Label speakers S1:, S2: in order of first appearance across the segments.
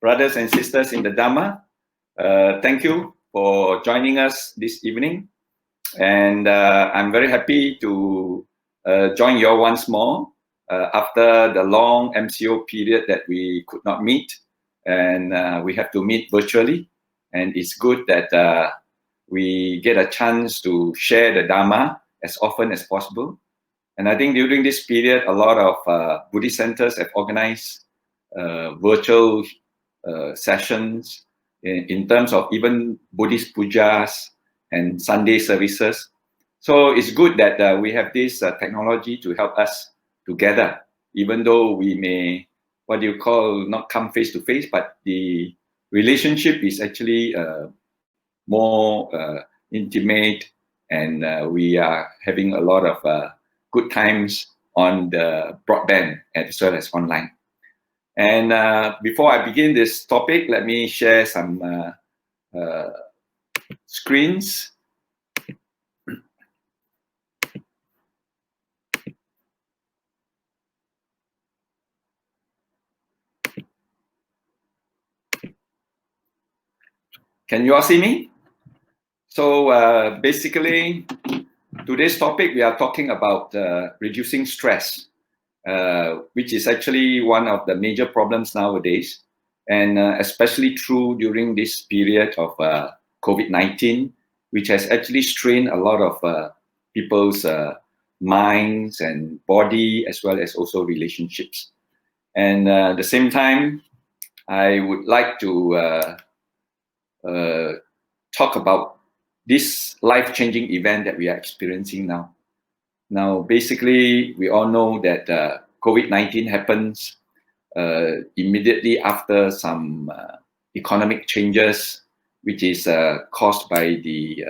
S1: brothers and sisters in the Dhamma. Thank you for joining us this evening. And I'm very happy to join you all once more after the long MCO period that we could not meet. And we have to meet virtually. And it's good that we get a chance to share the Dhamma as often as possible. And I think during this period, a lot of Buddhist centers have organized virtual sessions in terms of even Buddhist pujas and Sunday services. So it's good that we have this technology to help us together, even though we may, not come face to face, but the relationship is actually more intimate, and we are having a lot of good times on the broadband as well as online. And before I begin this topic, let me share some screens. Can you all see me? So basically, today's topic, we are talking about reducing stress, which is actually one of the major problems nowadays, and especially true during this period of COVID-19, which has actually strained a lot of people's minds and body, as well as also relationships. And at the same time, I would like to talk about this life-changing event that we are experiencing now. Now, basically, we all know that COVID-19 happens immediately after some economic changes, which is caused by the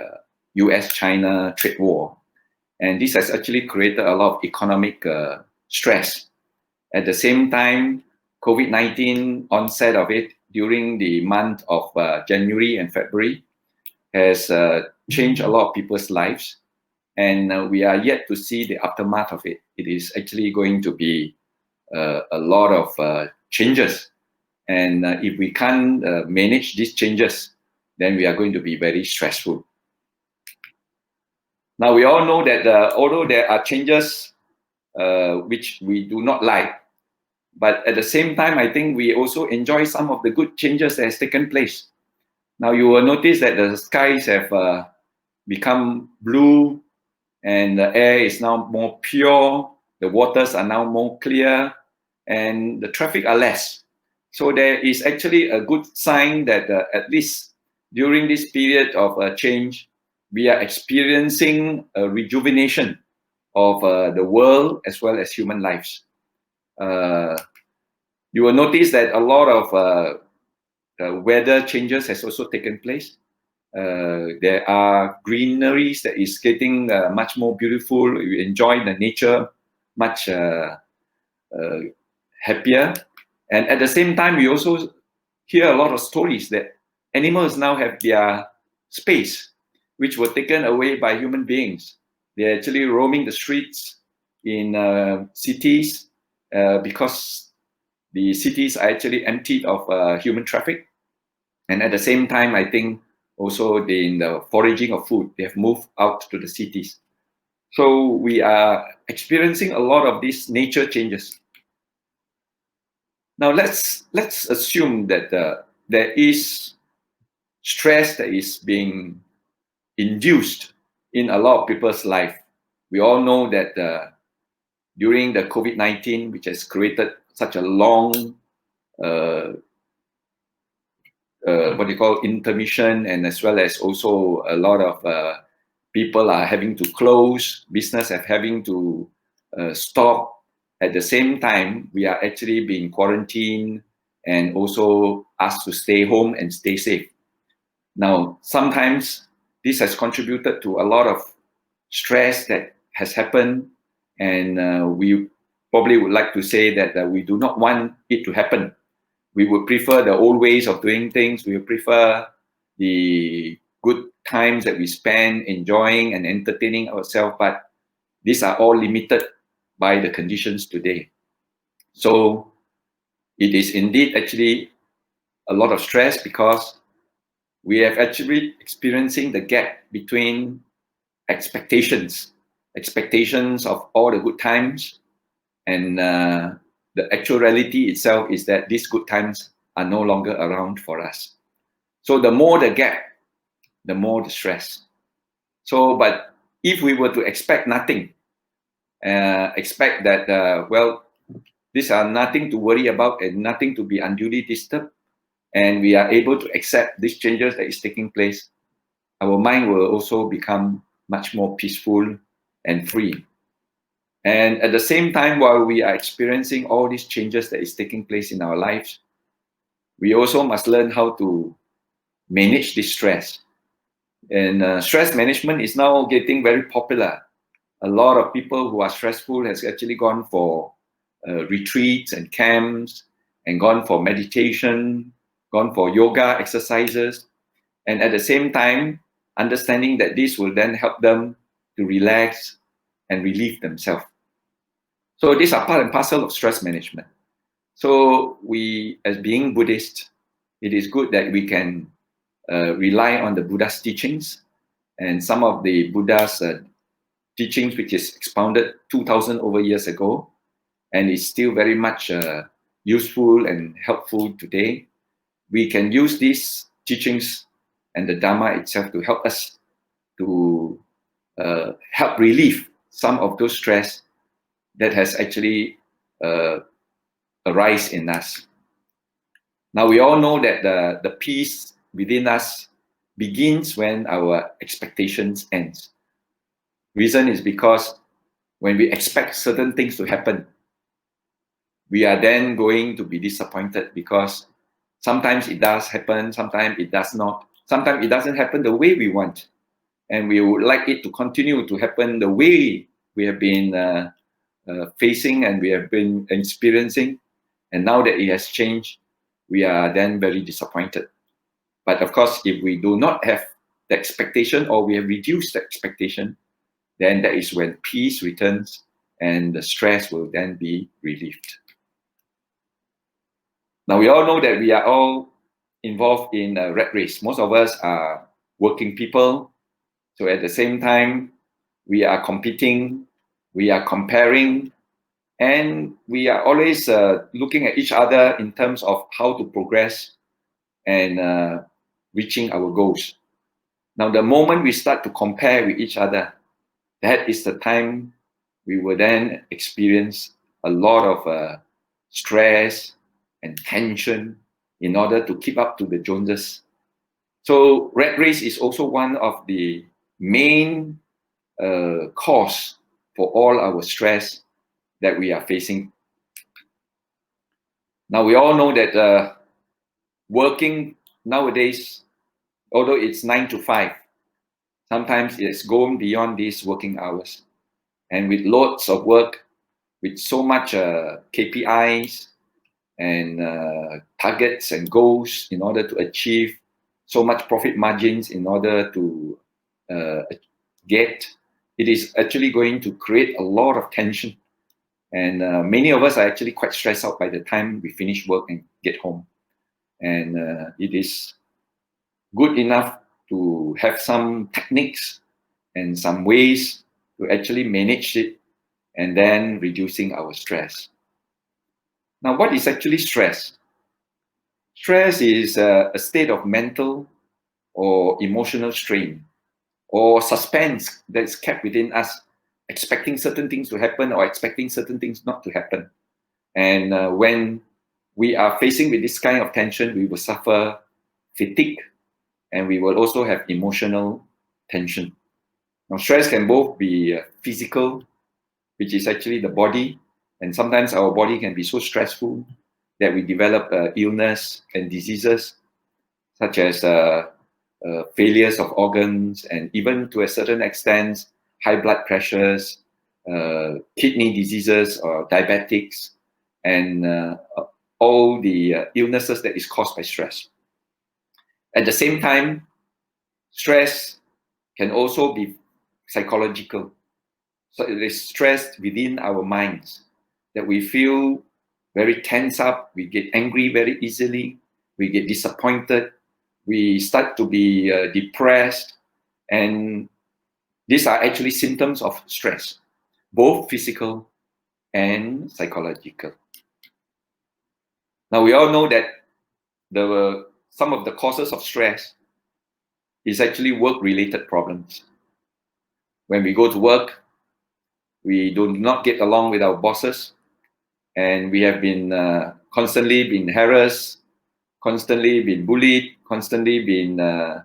S1: US-China trade war. And this has actually created a lot of economic stress. At the same time, COVID-19 onset of it during the month of January and February has changed a lot of people's lives. And we are yet to see the aftermath of it. It is actually going to be a lot of changes. And if we can't manage these changes, then we are going to be very stressful. Now, we all know that although there are changes which we do not like, but at the same time, I think we also enjoy some of the good changes that has taken place. Now, you will notice that the skies have become blue, and the air is now more pure, the waters are now more clear, and the traffic are less. So there is actually a good sign that at least during this period of change, we are experiencing a rejuvenation of the world as well as human lives. You will notice that a lot of weather changes has also taken place. There are greeneries that is getting much more beautiful. You enjoy the nature much happier. And at the same time, we also hear a lot of stories that animals now have their space, which were taken away by human beings. They're actually roaming the streets in cities because the cities are actually emptied of human traffic. And at the same time, I think also in the foraging of food, they have moved out to the cities. So we are experiencing a lot of these nature changes. Now let's assume that there is stress that is being induced in a lot of people's life. We all know that during the COVID-19, which has created such a long intermission, and as well as also a lot of people are having to close, business are having to stop. At the same time, we are actually being quarantined and also asked to stay home and stay safe. Now, sometimes this has contributed to a lot of stress that has happened, and we probably would like to say that we do not want it to happen. We would prefer the old ways of doing things. We would prefer the good times that we spend enjoying and entertaining ourselves, but these are all limited by the conditions today. So it is indeed actually a lot of stress because we have actually experiencing the gap between expectations of all the good times, and the actual reality itself is that these good times are no longer around for us. So the more the gap, the more the stress. So, but if we were to expect nothing, expect that, well, these are nothing to worry about and nothing to be unduly disturbed, and we are able to accept these changes that is taking place, our mind will also become much more peaceful and free. And at the same time, while we are experiencing all these changes that is taking place in our lives, we also must learn how to manage this stress. And stress management is now getting very popular. A lot of people who are stressful has actually gone for retreats and camps, and gone for meditation, gone for yoga exercises, and at the same time understanding that this will then help them to relax and relieve themselves. So these are part and parcel of stress management. So we, as being Buddhist, it is good that we can rely on the Buddha's teachings, and some of the Buddha's teachings which is expounded 2,000 over years ago, and is still very much useful and helpful today. We can use these teachings and the Dhamma itself to help us to help relieve some of those stress that has actually arise in us. Now we all know that the peace within us begins when our expectations ends. Reason is because when we expect certain things to happen, we are then going to be disappointed because sometimes it does happen, sometimes it does not. Sometimes it doesn't happen the way we want. And we would like it to continue to happen the way we have been facing and we have been experiencing. And now that it has changed, we are then very disappointed. But of course, if we do not have the expectation, or we have reduced the expectation, then that is when peace returns and the stress will then be relieved. Now, we all know that we are all involved in a rat race. Most of us are working people. So at the same time, we are competing, we are comparing, and we are always looking at each other in terms of how to progress and reaching our goals. Now, the moment we start to compare with each other, that is the time we will then experience a lot of stress and tension in order to keep up to the Joneses. So rat race is also one of the main cause for all our stress that we are facing. Now we all know that working nowadays, although it's 9 to 5, sometimes it's going beyond these working hours. And with lots of work, with so much KPIs and targets and goals in order to achieve so much profit margins in order to get, it is actually going to create a lot of tension. And many of us are actually quite stressed out by the time we finish work and get home. And it is good enough to have some techniques and some ways to actually manage it and then reducing our stress. Now, what is actually stress? Stress is a state of mental or emotional strain or suspense that's kept within us, expecting certain things to happen or expecting certain things not to happen. And when we are facing with this kind of tension, we will suffer fatigue and we will also have emotional tension. Now, stress can both be physical, which is actually the body, and sometimes our body can be so stressful that we develop illness and diseases such as failures of organs, and even to a certain extent, high blood pressures, kidney diseases or diabetics, and all the illnesses that is caused by stress. At the same time, stress can also be psychological. So it is stress within our minds that we feel very tense up, we get angry very easily, we get disappointed, we start to be depressed, and these are actually symptoms of stress, both physical and psychological. Now, we all know that some of the causes of stress is actually work-related problems. When we go to work, we do not get along with our bosses, and we have been constantly been harassed, constantly been bullied, constantly been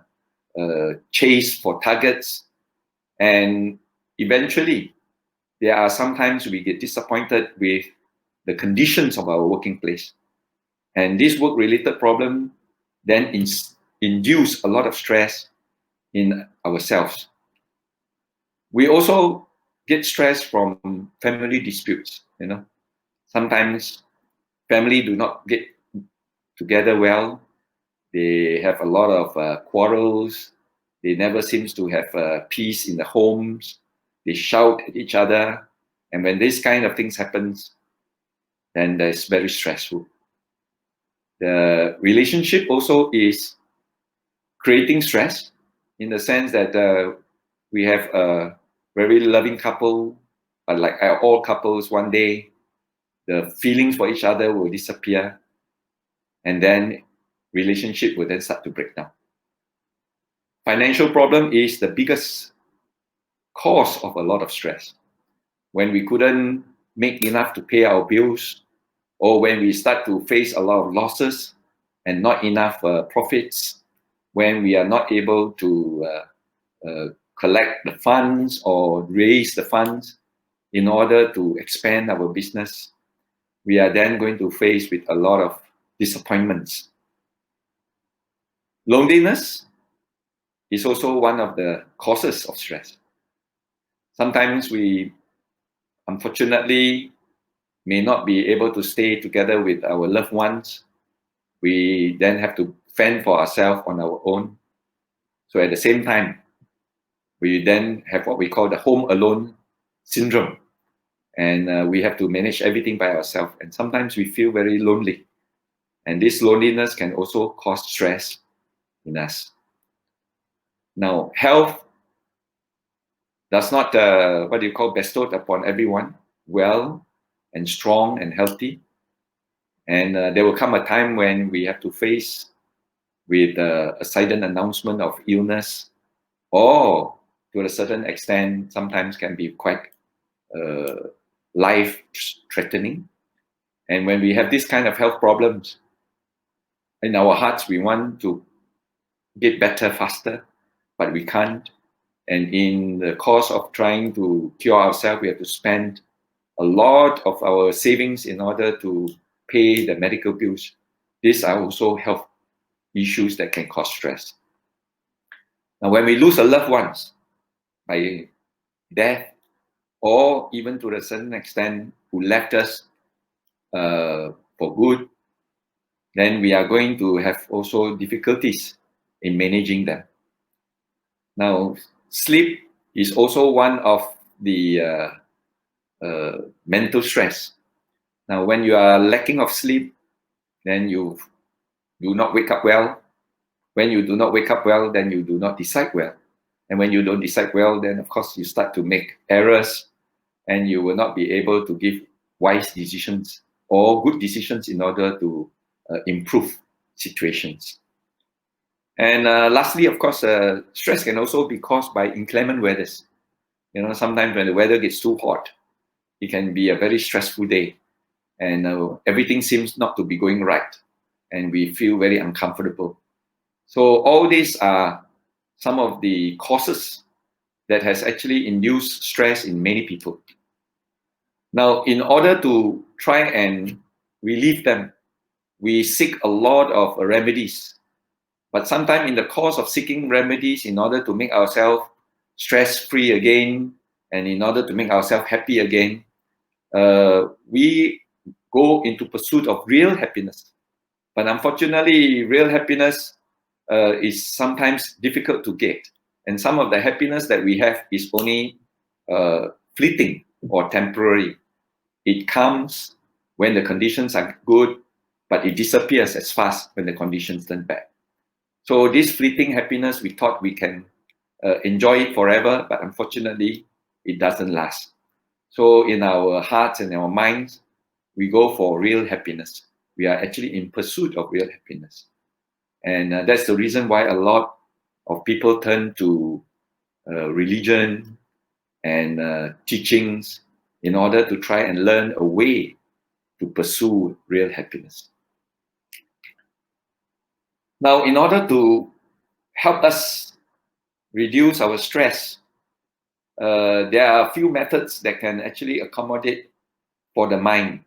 S1: chased for targets, and eventually there are sometimes we get disappointed with the conditions of our working place, and this work-related problem then induce a lot of stress in ourselves. We also get stress from family disputes. Sometimes family do not get together well. They have a lot of quarrels. They never seem to have peace in the homes. They shout at each other. And when this kind of things happens, then it's very stressful. The relationship also is creating stress in the sense that we have a very loving couple, but like all couples, one day the feelings for each other will disappear, and then relationship will then start to break down. Financial problem is the biggest cause of a lot of stress. When we couldn't make enough to pay our bills, or when we start to face a lot of losses and not enough profits, when we are not able to collect the funds or raise the funds in order to expand our business, we are then going to face with a lot of disappointments. Loneliness is also one of the causes of stress. Sometimes we, unfortunately, may not be able to stay together with our loved ones. We then have to fend for ourselves on our own. So at the same time, we then have what we call the home alone syndrome. And we have to manage everything by ourselves. And sometimes we feel very lonely. And this loneliness can also cause stress in us. Now, health does not, bestowed upon everyone well and strong and healthy. And there will come a time when we have to face with a sudden announcement of illness, or to a certain extent, sometimes can be quite life-threatening. And when we have this kind of health problems, in our hearts, we want to get better faster, but we can't. And in the course of trying to cure ourselves, we have to spend a lot of our savings in order to pay the medical bills. These are also health issues that can cause stress. Now, when we lose a loved ones by death, or even to a certain extent who left us for good, then we are going to have also difficulties in managing them. Now, sleep is also one of the mental stress. Now, when you are lacking of sleep, then you do not wake up well. When you do not wake up well, then you do not decide well. And when you don't decide well, then of course you start to make errors, and you will not be able to give wise decisions or good decisions in order to improve situations. And lastly, of course, stress can also be caused by inclement weathers. Sometimes when the weather gets too hot, it can be a very stressful day, and everything seems not to be going right, and we feel very uncomfortable. So all these are some of the causes that has actually induced stress in many people. Now, in order to try and relieve them, we seek a lot of remedies. But sometimes in the course of seeking remedies in order to make ourselves stress-free again, and in order to make ourselves happy again, we go into pursuit of real happiness. But unfortunately, real happiness is sometimes difficult to get. And some of the happiness that we have is only fleeting or temporary. It comes when the conditions are good, but it disappears as fast when the conditions turn bad. So this fleeting happiness, we thought we can enjoy it forever, but unfortunately, it doesn't last. So in our hearts and our minds, we go for real happiness. We are actually in pursuit of real happiness. And that's the reason why a lot of people turn to religion and teachings in order to try and learn a way to pursue real happiness. Now, in order to help us reduce our stress, there are a few methods that can actually accommodate for the mind.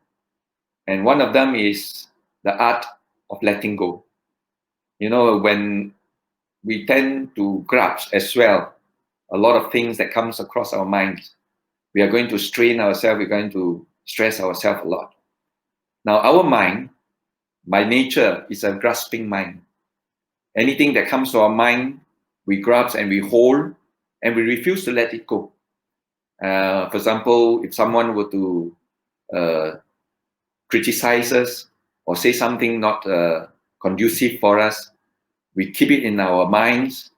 S1: And one of them is the art of letting go. You know, when we tend to grasp as well a lot of things that comes across our minds, we are going to strain ourselves, we're going to stress ourselves a lot. Now, our mind, by nature, is a grasping mind. Anything that comes to our mind, we grasp and we hold, and we refuse to let it go. For example, if someone were to criticize us or say something not conducive for us, we keep it in our minds.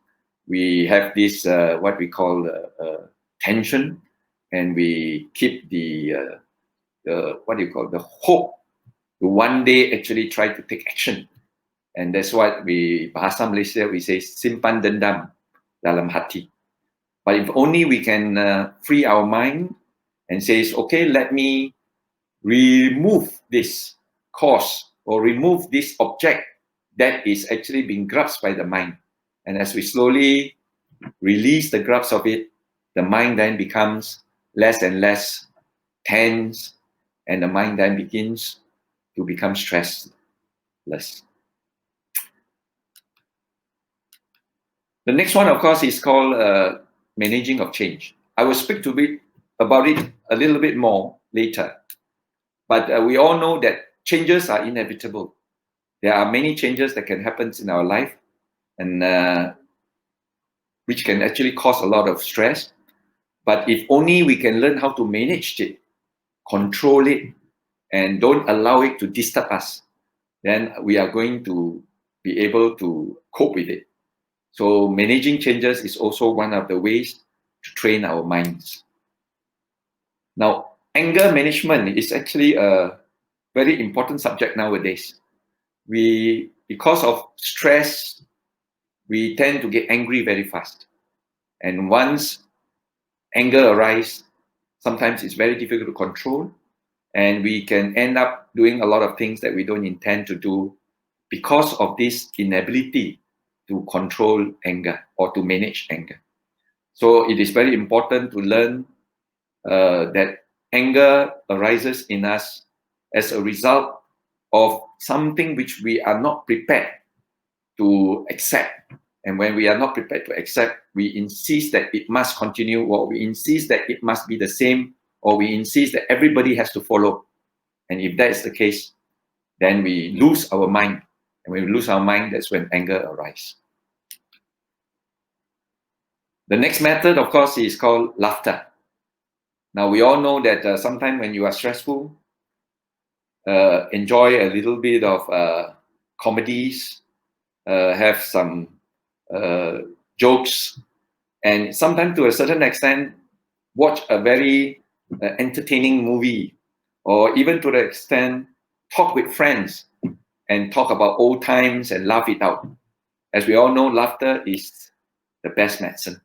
S1: We have this, what we call tension, and we keep the hope to one day actually try to take action. And that's what bahasa Malaysia, we say, simpan dendam dalam hati. But if only we can free our mind and say, okay, let me remove this cause or remove this object that is actually being grasped by the mind. And as we slowly release the grasp of it, the mind then becomes less and less tense, and the mind then begins to become stressless. The next one, of course, is called managing of change. I will speak about it a little bit more later. But we all know that changes are inevitable. There are many changes that can happen in our life, and which can actually cause a lot of stress. But if only we can learn how to manage it, control it, and don't allow it to disturb us, then we are going to be able to cope with it. So managing changes is also one of the ways to train our minds. Now, anger management is actually a very important subject nowadays. Because of stress, we tend to get angry very fast. And once anger arises, sometimes it's very difficult to control, and we can end up doing a lot of things that we don't intend to do because of this inability to control anger or to manage anger. So it is very important to learn that anger arises in us as a result of something which we are not prepared to accept. And when we are not prepared to accept, we insist that it must continue, or we insist that it must be the same, or we insist that everybody has to follow. And if that is the case, then we lose our mind. And when we lose our mind, that's when anger arises. The next method, of course, is called laughter. Now, we all know that sometimes when you are stressful, enjoy a little bit of comedies, have some jokes, and sometimes to a certain extent, watch a very entertaining movie, or even to the extent, talk with friends and talk about old times and laugh it out. As we all know, laughter is the best medicine.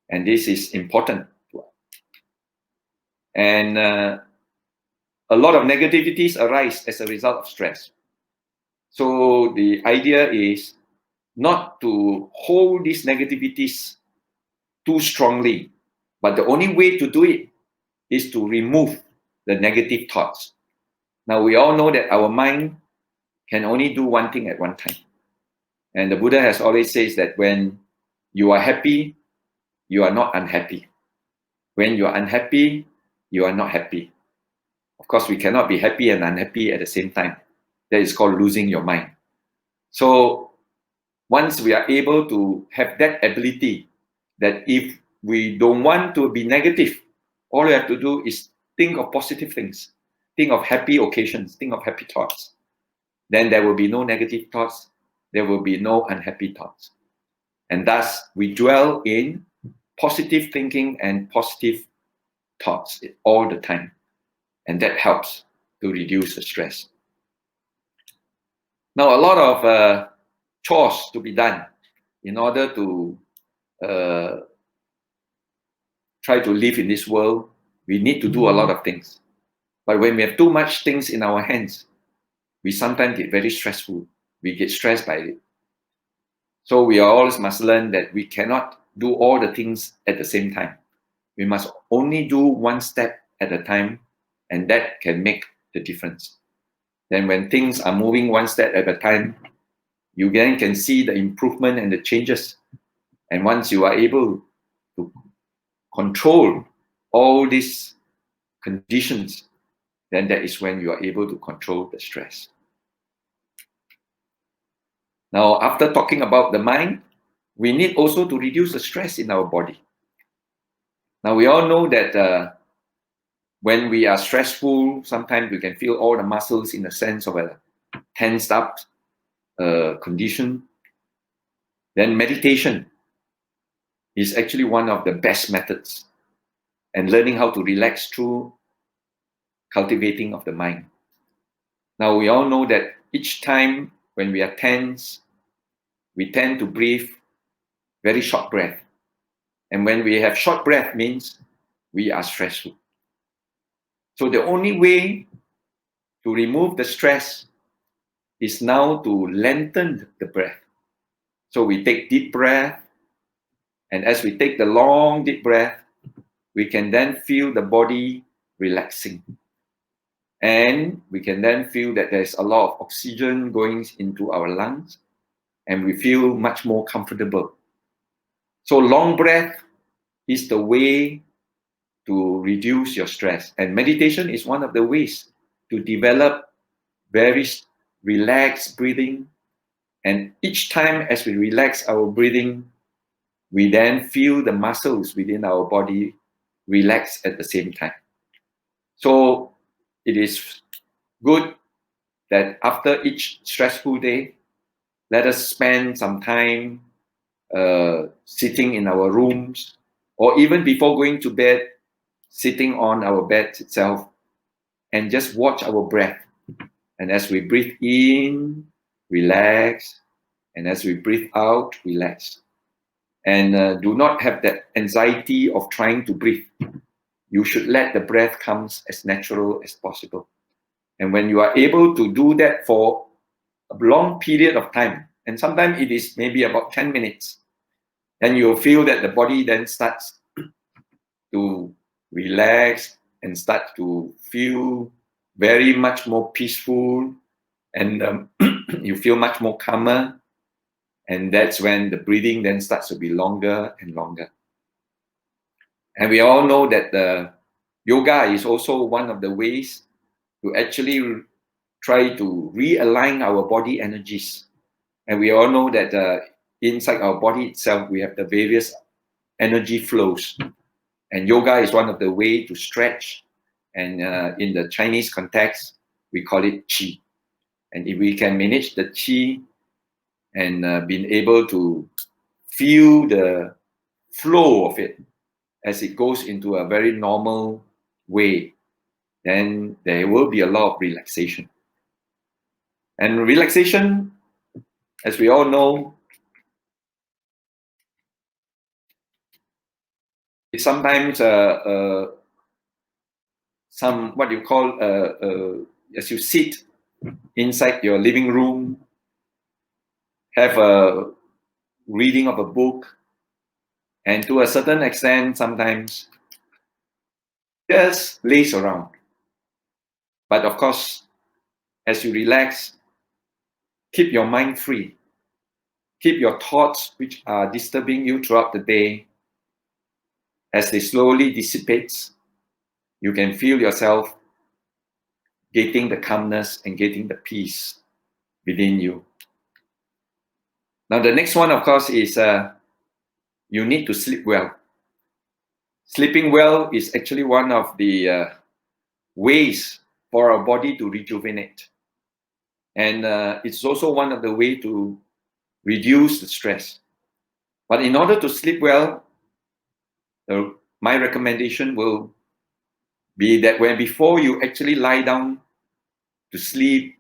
S1: And this is important to us. And a lot of negativities arise as a result of stress. So the idea is not to hold these negativities too strongly, but the only way to do it is to remove the negative thoughts. Now, we all know that our mind can only do one thing at one time. And the Buddha has always said that when you are happy, you are not unhappy. When you are unhappy, you are not happy. Of course, we cannot be happy and unhappy at the same time. That is called losing your mind. So once we are able to have that ability, that if we don't want to be negative, all we have to do is think of positive things, think of happy occasions, think of happy thoughts. then there will be no negative thoughts, there will be no unhappy thoughts. And thus, we dwell in positive thinking and positive thoughts all the time. And that helps to reduce the stress. Now, a lot of chores to be done in order to try to live in this world. We need to do a lot of things. But when we have too much things in our hands, we sometimes get very stressful. We get stressed by it. So we always must learn that we cannot do all the things at the same time. We must only do one step at a time, and that can make the difference. Then when things are moving one step at a time, you then can see the improvement and the changes. And once you are able to control all these conditions, then that is when you are able to control the stress. Now, after talking about the mind, we need also to reduce the stress in our body. Now, we all know that when we are stressful, sometimes we can feel all the muscles in the sense of a tensed up condition. Then meditation is actually one of the best methods, and learning how to relax through cultivating of the mind. Now, we all know that each time when we are tense, we tend to breathe very short breath. And when we have short breath means we are stressful. So the only way to remove the stress is now to lengthen the breath. So we take deep breath, and as we take the long deep breath, we can then feel the body relaxing. And we can then feel that there's a lot of oxygen going into our lungs, and we feel much more comfortable. So long breath is the way to reduce your stress. And meditation is one of the ways to develop very relaxed breathing. And each time as we relax our breathing, we then feel the muscles within our body relax at the same time. So it is good that after each stressful day, let us spend some time sitting in our rooms, or even before going to bed, sitting on our bed itself, and just watch our breath. And as we breathe in, relax, and as we breathe out, relax. And do not have that anxiety of trying to breathe. You should let the breath come as natural as possible. And when you are able to do that for a long period of time, and sometimes it is maybe about 10 minutes, then you'll feel that the body then starts to relax and start to feel very much more peaceful, and you feel much more calmer. And that's when the breathing then starts to be longer and longer. And we all know that the yoga is also one of the ways to actually try to realign our body energies. And we all know that inside our body itself, we have the various energy flows. And yoga is one of the ways to stretch. And in the Chinese context, we call it Qi. And if we can manage the Qi and being able to feel the flow of it as it goes into a very normal way, then there will be a lot of relaxation. And relaxation, as we all know, it's sometimes some what you call as you sit inside your living room, have a reading of a book, and to a certain extent, sometimes just laze around. But of course, as you relax, keep your mind free. Keep your thoughts, which are disturbing you throughout the day, as they slowly dissipate, you can feel yourself getting the calmness and getting the peace within you. Now, the next one, of course, is you need to sleep well. Sleeping well is actually one of the ways for our body to rejuvenate. And it's also one of the way to reduce the stress. But in order to sleep well, my recommendation will be that before you actually lie down to sleep,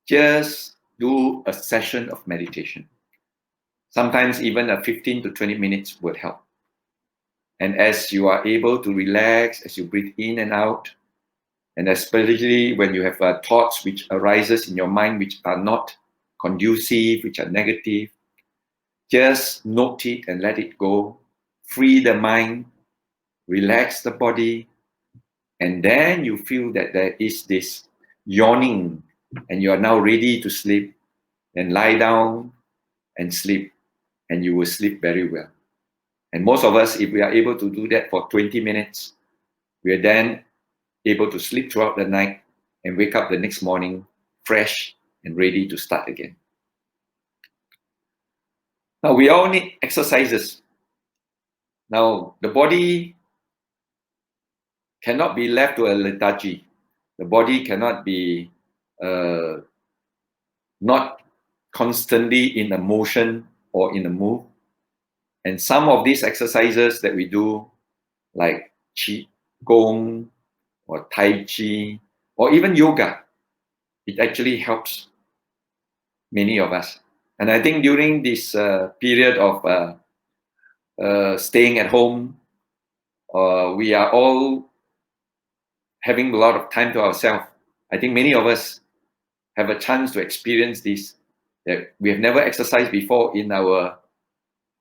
S1: just do a session of meditation. Sometimes even a 15 to 20 minutes would help. And as you are able to relax, as you breathe in and out, and especially when you have thoughts which arises in your mind which are not conducive, which are negative, just note it and let it go. Free the mind, relax the body, and then you feel that there is this yawning and you are now ready to sleep. Then lie down and sleep, and you will sleep very well. And most of us, if we are able to do that for 20 minutes, we are then able to sleep throughout the night and wake up the next morning fresh and ready to start again. Now, we all need exercises. Now, the body cannot be left to a lethargy. The body cannot be not constantly in a motion or in a move. And some of these exercises that we do, like Qi Gong or Tai Chi or even yoga, it actually helps many of us. And I think during this period of staying at home, we are all having a lot of time to ourselves. I think many of us have a chance to experience this, that we have never exercised before in our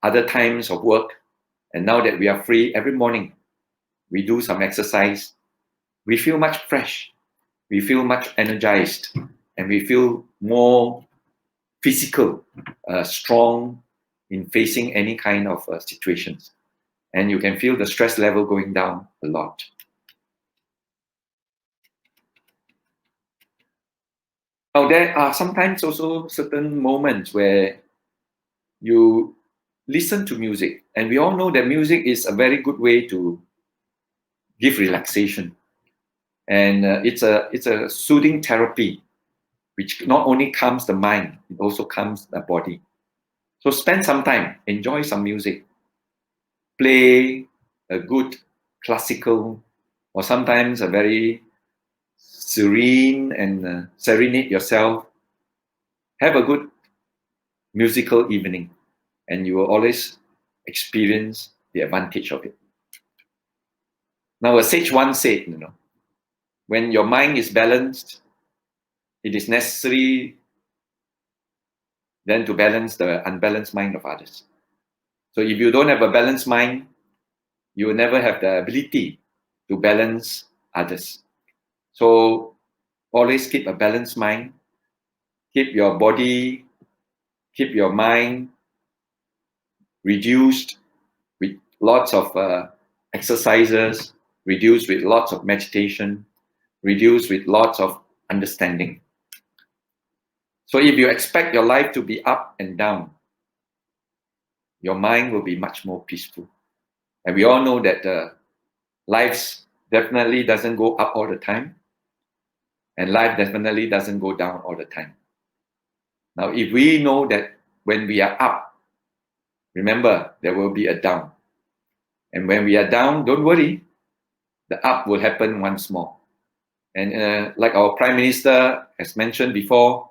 S1: other times of work. And now that we are free, every morning we do some exercise. We feel much fresh. We feel much energized. And we feel more physical, strong in facing any kind of situations. And you can feel the stress level going down a lot. Now, there are sometimes also certain moments where you listen to music. And we all know that music is a very good way to give relaxation. And it's a soothing therapy, which not only calms the mind, it also calms the body. So spend some time, enjoy some music, play a good classical, or sometimes a very serene and serenade yourself. Have a good musical evening, and you will always experience the advantage of it. Now, a sage once said, when your mind is balanced, it is necessary then to balance the unbalanced mind of others. So if you don't have a balanced mind, you will never have the ability to balance others. So always keep a balanced mind, keep your body, keep your mind reduced with lots of exercises, reduced with lots of meditation, reduced with lots of understanding. So if you expect your life to be up and down, your mind will be much more peaceful. And we all know that life definitely doesn't go up all the time, and life definitely doesn't go down all the time. Now, if we know that when we are up, remember, there will be a down. And when we are down, don't worry, the up will happen once more. And like our Prime Minister has mentioned before,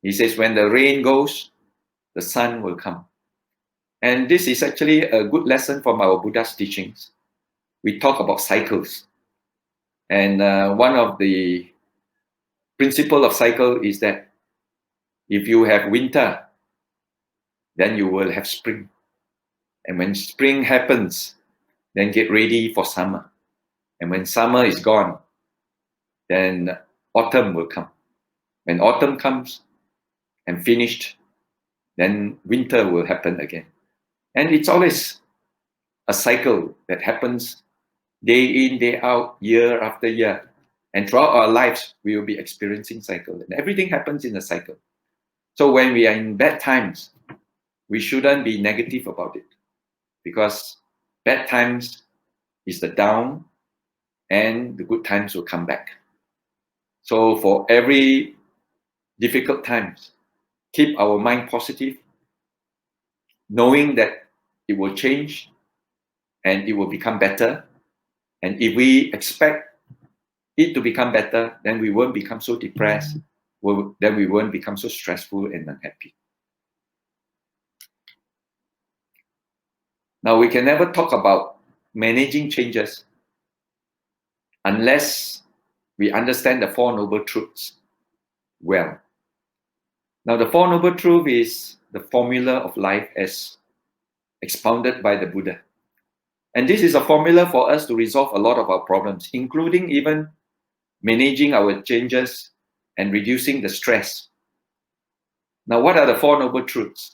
S1: he says, when the rain goes, the sun will come. And this is actually a good lesson from our Buddha's teachings. We talk about cycles. And one of the principle of cycle is that if you have winter, then you will have spring. And when spring happens, then get ready for summer. And when summer is gone, then autumn will come. When autumn comes and finished, then winter will happen again. And it's always a cycle that happens day in, day out, year after year. And throughout our lives, we will be experiencing cycle. And everything happens in a cycle. So when we are in bad times, we shouldn't be negative about it, because bad times is the down and the good times will come back. So for every difficult times, keep our mind positive, knowing that it will change and it will become better. And if we expect it to become better, then we won't become so depressed, then we won't become so stressful and unhappy. Now, we can never talk about managing changes unless we understand the Four Noble Truths well. Now, the Four Noble Truths is the formula of life as expounded by the Buddha. And this is a formula for us to resolve a lot of our problems, including even managing our changes and reducing the stress. Now, what are the Four Noble Truths?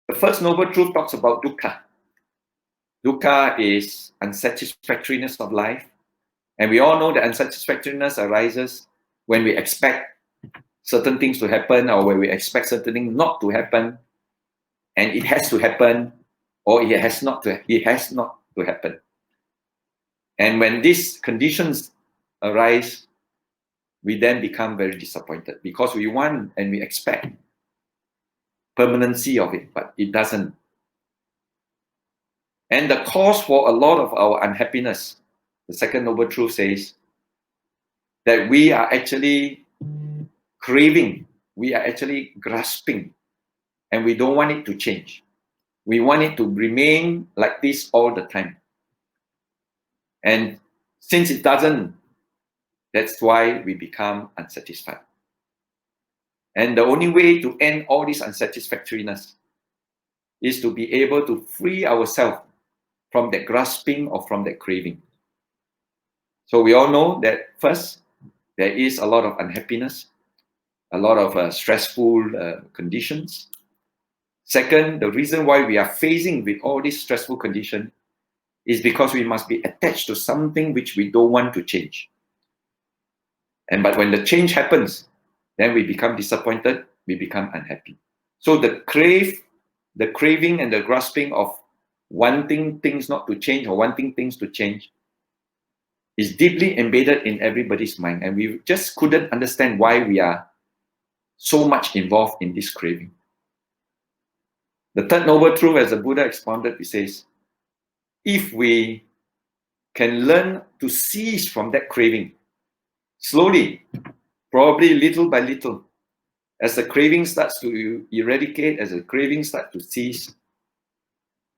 S1: The first Noble Truth talks about dukkha. Dukkha is unsatisfactoriness of life. And we all know that unsatisfactoriness arises when we expect certain things to happen or when we expect certain things not to happen, and it has to happen, or it has not to happen. And when these conditions arise, we then become very disappointed because we want and we expect permanency of it, but it doesn't. And the cause for a lot of our unhappiness, the second Noble Truth says that we are actually craving, we are actually grasping, and we don't want it to change. We want it to remain like this all the time. And since it doesn't, that's why we become unsatisfied. And the only way to end all this unsatisfactoriness is to be able to free ourselves from that grasping or from that craving. So we all know that first, there is a lot of unhappiness, a lot of stressful conditions. Second, the reason why we are facing with all these stressful conditions is because we must be attached to something which we don't want to change. But when the change happens, then we become disappointed, we become unhappy. So the craving and the grasping of wanting things not to change or wanting things to change is deeply embedded in everybody's mind. And we just couldn't understand why we are so much involved in this craving. The third Noble Truth, as the Buddha expounded, it says, if we can learn to cease from that craving, slowly, probably little by little, as the craving starts to eradicate, as the craving starts to cease,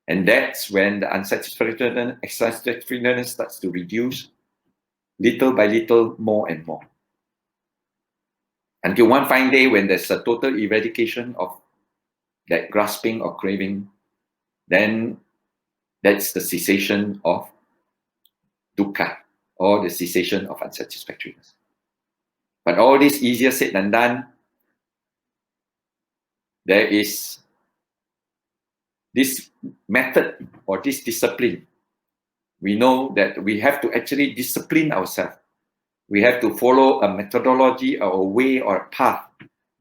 S1: and that's when the unsatisfactoriness starts to reduce, little by little, more and more. Until one fine day when there's a total eradication of that grasping or craving, then that's the cessation of dukkha, or the cessation of unsatisfactoriness. But all this easier said than done. There is this method or this discipline. We know that we have to actually discipline ourselves. We have to follow a methodology or a way or a path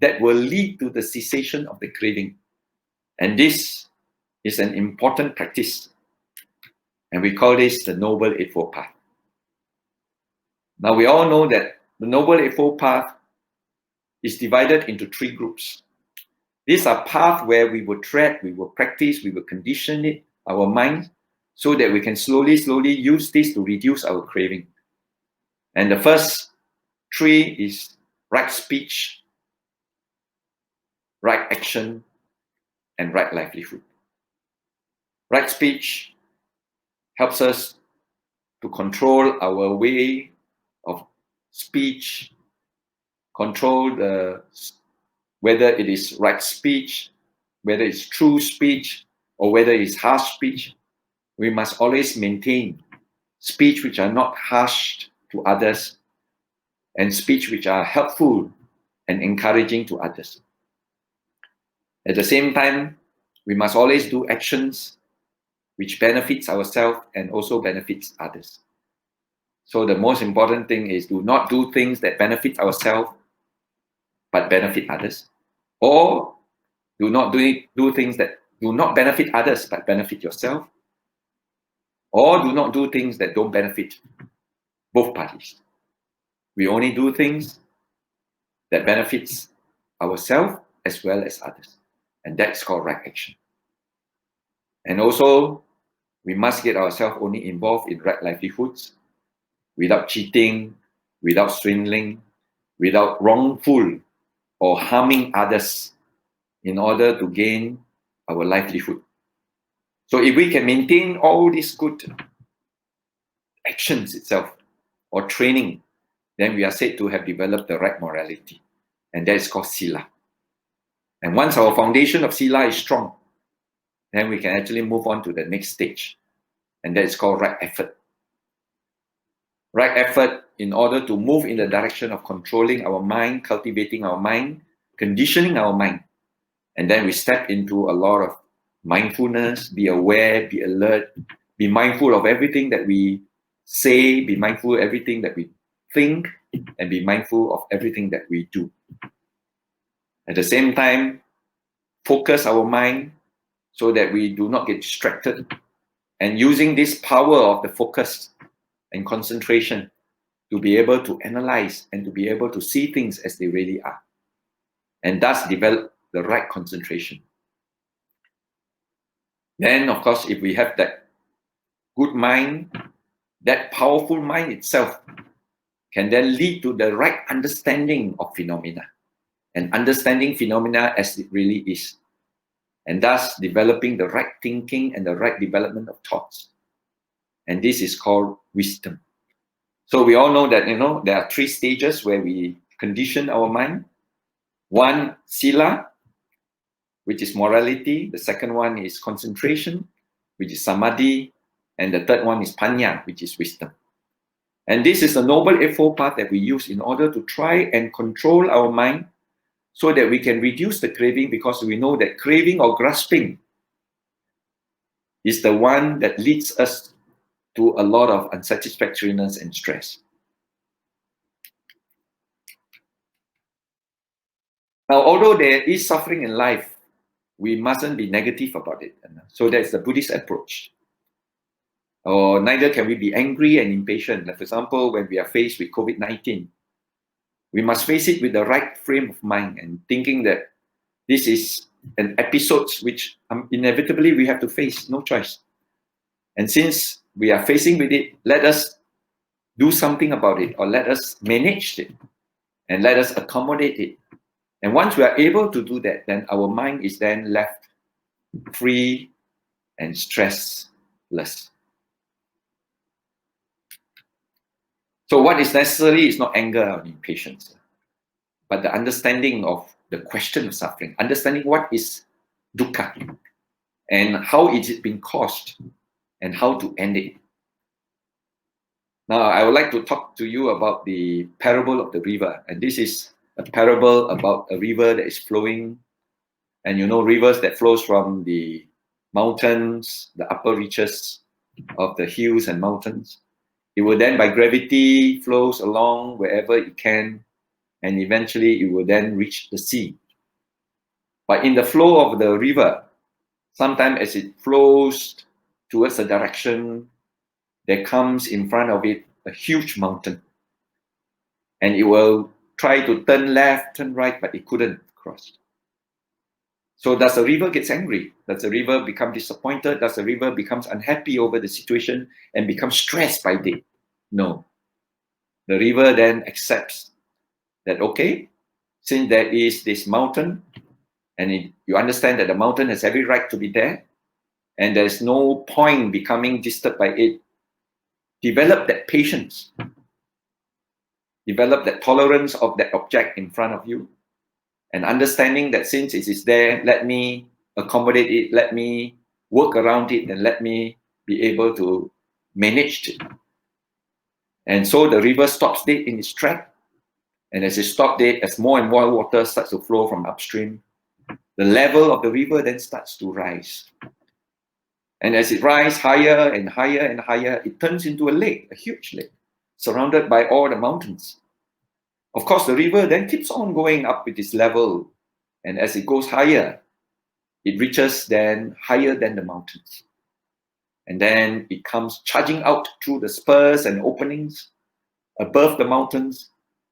S1: that will lead to the cessation of the craving. And this is an important practice. And we call this the Noble Eightfold Path. Now we all know that the Noble Eightfold Path is divided into three groups. These are paths where we will tread, we will practice, we will condition it, our mind, so that we can slowly use this to reduce our craving. And the first three is right speech, right action, and right livelihood. Right speech helps us to control our way of speech, control whether it is right speech, whether it's true speech, or whether it's harsh speech. We must always maintain speech which are not harsh to others and speech which are helpful and encouraging to others. At the same time, we must always do actions which benefits ourselves and also benefits others. So the most important thing is do not do things that benefit ourselves but benefit others, or do not do things that do not benefit others but benefit yourself, or do not do things that don't benefit both parties. We only do things that benefits ourselves as well as others. And that's called right action. And also, we must get ourselves only involved in right livelihoods without cheating, without swindling, without wrongful or harming others in order to gain our livelihood. So if we can maintain all these good actions itself or training, then we are said to have developed the right morality. And that is called sila. And once our foundation of sila is strong, then we can actually move on to the next stage. And that is called right effort. Right effort in order to move in the direction of controlling our mind, cultivating our mind, conditioning our mind. And then we step into a lot of mindfulness, be aware, be alert, be mindful of everything that we say, be mindful of everything that we think, and be mindful of everything that we do. At the same time, focus our mind so that we do not get distracted. And using this power of the focus and concentration to be able to analyze and to be able to see things as they really are. And thus develop the right concentration. Then, of course, if we have that good mind, that powerful mind itself can then lead to the right understanding of phenomena and understanding phenomena as it really is. And thus developing the right thinking and the right development of thoughts. And this is called wisdom. So we all know that, there are 3 stages where we condition our mind. One, sila, which is morality. The second one is concentration, which is samadhi. And the third one is panna, which is wisdom. And this is the Noble Eightfold Path that we use in order to try and control our mind so that we can reduce the craving, because we know that craving or grasping is the one that leads us to a lot of unsatisfactoriness and stress. Now, although there is suffering in life, we mustn't be negative about it. So that's the Buddhist approach. Or neither can we be angry and impatient. Like, for example, when we are faced with COVID-19, we must face it with the right frame of mind and thinking that this is an episode which inevitably we have to face, no choice. And since we are facing with it, let us do something about it, or let us manage it, and let us accommodate it. And once we are able to do that, then our mind is then left free and stressless. So what is necessary is not anger or impatience, but the understanding of the question of suffering, understanding what is dukkha and how is it being caused and how to end it. Now, I would like to talk to you about the parable of the river. And this is a parable about a river that is flowing. And rivers that flows from the mountains, the upper reaches of the hills and mountains. It will then, by gravity, flows along wherever it can, and eventually it will then reach the sea. But in the flow of the river, sometimes as it flows towards a direction, there comes in front of it a huge mountain. And it will try to turn left, turn right, but it couldn't cross. So does the river get angry? Does the river become disappointed? Does the river becomes unhappy over the situation and becomes stressed by it? No. The river then accepts that, okay, since there is this mountain, and you understand that the mountain has every right to be there, and there's no point becoming disturbed by it, develop that patience, develop that tolerance of that object in front of you, and understanding that since it is there, let me accommodate it, let me work around it, and let me be able to manage it. And so the river stops dead in its track. And as it stops dead, as more and more water starts to flow from upstream, the level of the river then starts to rise. And as it rises higher and higher and higher, it turns into a lake, a huge lake, surrounded by all the mountains. Of course, the river then keeps on going up with its level. And as it goes higher, it reaches then higher than the mountains. And then it comes charging out through the spurs and openings above the mountains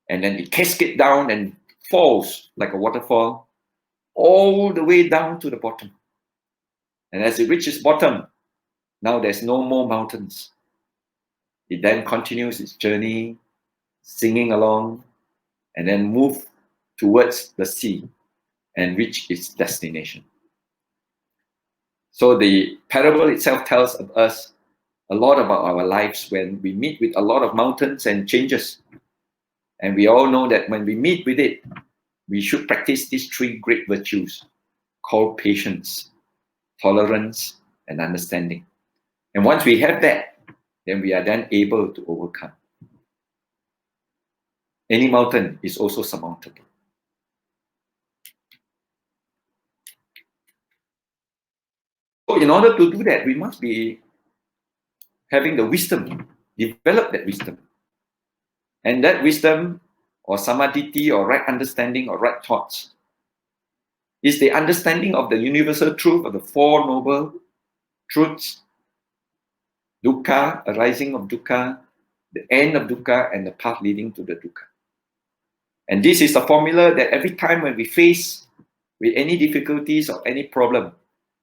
S1: and then it cascades down and falls like a waterfall all the way down to the bottom. And as it reaches bottom, now there's no more mountains. It then continues its journey, singing along, and then move towards the sea and reach its destination. So the parable itself tells us a lot about our lives when we meet with a lot of mountains and changes. And we all know that when we meet with it, we should practice these three great virtues called patience, tolerance, and understanding. And once we have that, then we are then able to overcome. Any mountain is also surmountable. So in order to do that, we must be having the wisdom, develop that wisdom. And that wisdom, or samadhi, or right understanding, or right thoughts, is the understanding of the universal truth of the Four Noble Truths: dukkha, arising of dukkha, the end of dukkha, and the path leading to the dukkha. And this is the formula that every time when we face with any difficulties or any problem,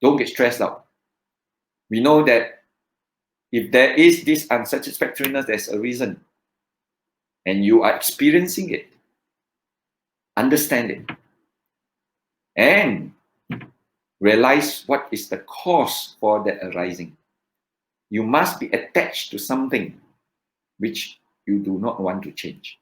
S1: don't get stressed out. We know that if there is this unsatisfactoriness, there's a reason. And you are experiencing it. Understand it. And realize what is the cause for that arising. You must be attached to something which you do not want to change.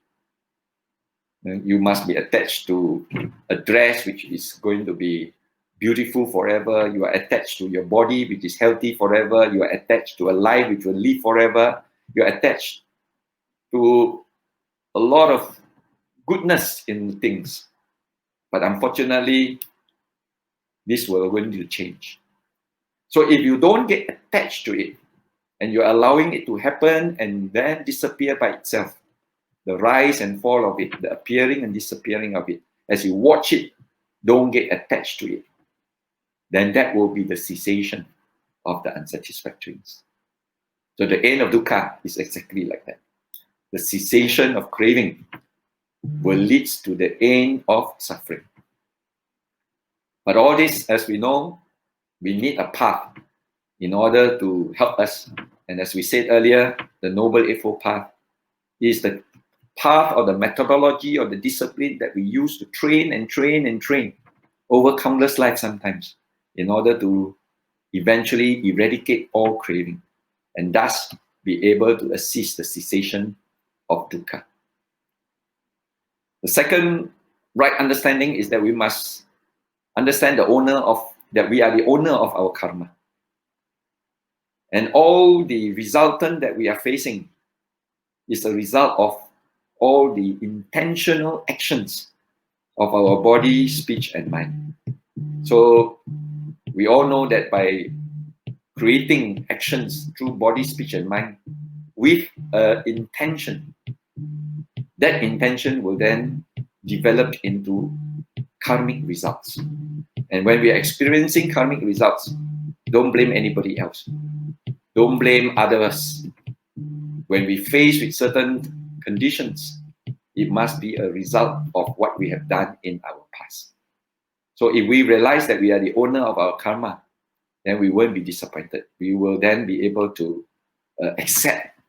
S1: You must be attached to a dress which is going to be beautiful forever. You are attached to your body which is healthy forever. You are attached to a life which will live forever. You are attached to a lot of goodness in things. But unfortunately, this will going to change. So if you don't get attached to it, and you're allowing it to happen and then disappear by itself, the rise and fall of it, the appearing and disappearing of it, as you watch it, don't get attached to it, then that will be the cessation of the unsatisfactoriness. So the end of dukkha is exactly like that. The cessation of craving will lead to the end of suffering. But all this, as we know, we need a path in order to help us. And as we said earlier, the Noble Eightfold Path is the path or the methodology or the discipline that we use to train and train and train over countless lives sometimes in order to eventually eradicate all craving and thus be able to assist the cessation of dukkha. The second right understanding is that we must understand that we are the owner of our karma. And all the resultant that we are facing is a result of all the intentional actions of our body, speech, and mind. So we all know that by creating actions through body, speech, and mind with intention, that intention will then develop into karmic results. And when we are experiencing karmic results, don't blame anybody else. Don't blame others. When we face with certain conditions, it must be a result of what we have done in our past. So if we realize that we are the owner of our karma, then we won't be disappointed. We will then be able to accept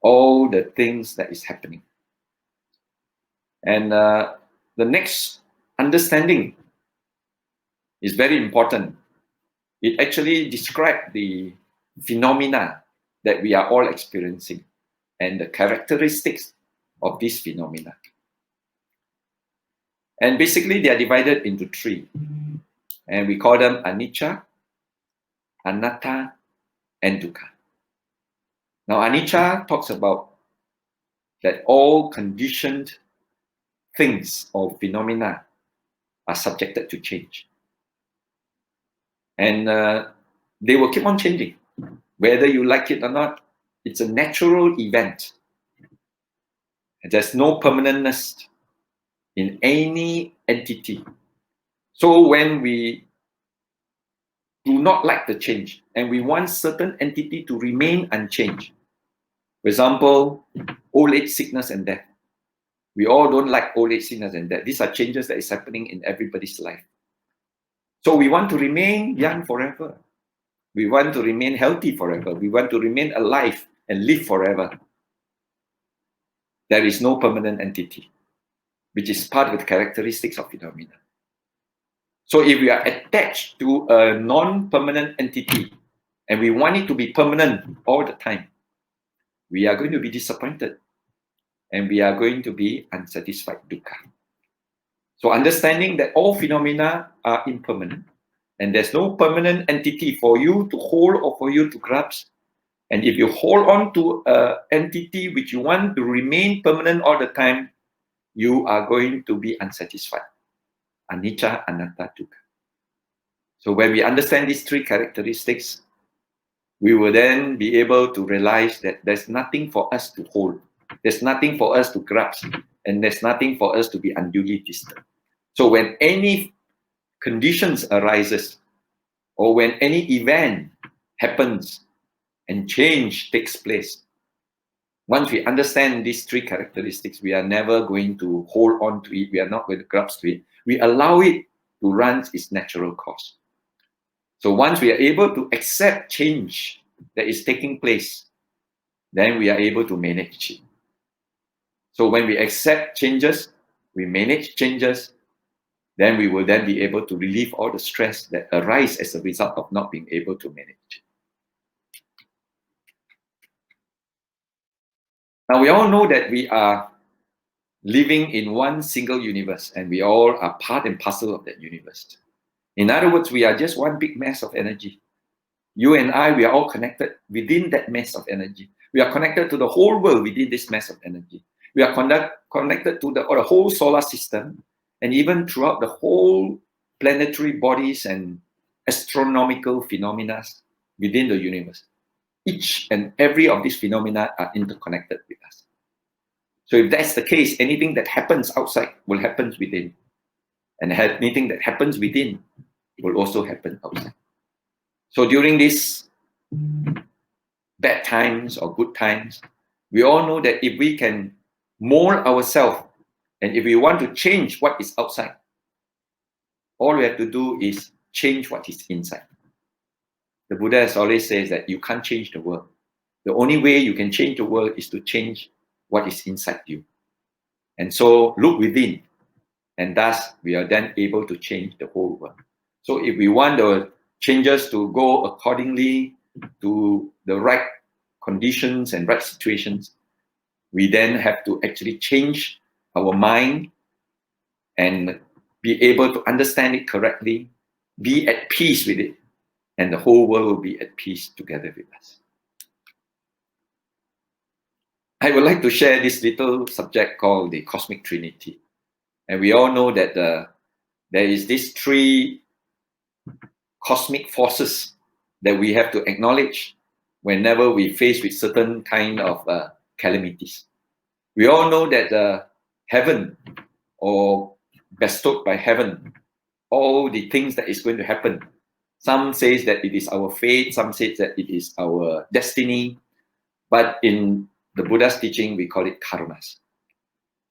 S1: all the things that is happening. And the next understanding is very important. It actually describes the phenomena that we are all experiencing and the characteristics of this phenomena. And basically, they are divided into three. And we call them anicca, anatta, and dukkha. Now, anicca talks about that all conditioned things or phenomena are subjected to change. And they will keep on changing. Whether you like it or not, it's a natural event. There's no permanentness in any entity. So when we do not like the change and we want certain entity to remain unchanged, for example, old age, sickness, and death, We all don't like old age sickness and death. These are changes that is happening in everybody's life. So we want to remain young forever. We want to remain healthy forever. We want to remain alive and live forever. There is no permanent entity, which is part of the characteristics of phenomena. So if we are attached to a non-permanent entity and we want it to be permanent all the time, we are going to be disappointed and we are going to be unsatisfied, dukkha. So understanding that all phenomena are impermanent and there's no permanent entity for you to hold or for you to grasp. And if you hold on to an entity which you want to remain permanent all the time, you are going to be unsatisfied. Anicca, anatta, dukkha. So when we understand these three characteristics, we will then be able to realize that there's nothing for us to hold. There's nothing for us to grasp. And there's nothing for us to be unduly disturbed. So when any conditions arises, or when any event happens and change takes place, once we understand these three characteristics, we are never going to hold on to it. We are not going to grasp to it. We allow it to run its natural course. So once we are able to accept change that is taking place, then we are able to manage it. So when we accept changes, we manage changes, then we will then be able to relieve all the stress that arises as a result of not being able to manage. Now we all know that we are living in one single universe and we all are part and parcel of that universe. In other words, we are just one big mass of energy. You and I, we are all connected within that mass of energy. We are connected to the whole world within this mass of energy. We are connected to the whole solar system and even throughout the whole planetary bodies and astronomical phenomena within the universe. Each and every of these phenomena are interconnected with us. So if that's the case, anything that happens outside will happen within. And anything that happens within will also happen outside. So during these bad times or good times, we all know that if we can mold ourselves and if we want to change what is outside, all we have to do is change what is inside. The Buddha has always says that you can't change the world. The only way you can change the world is to change what is inside you. And so look within, and thus we are then able to change the whole world. So if we want the changes to go accordingly to the right conditions and right situations, we then have to actually change our mind and be able to understand it correctly, be at peace with it, and the whole world will be at peace together with us. I would like to share this little subject called the Cosmic Trinity. And we all know that there is these three cosmic forces that we have to acknowledge whenever we face with certain kind of calamities. We all know that heaven, or bestowed by heaven, all the things that is going to happen. Some says that it is our fate, some says that it is our destiny, but in the Buddha's teaching, we call it karmas.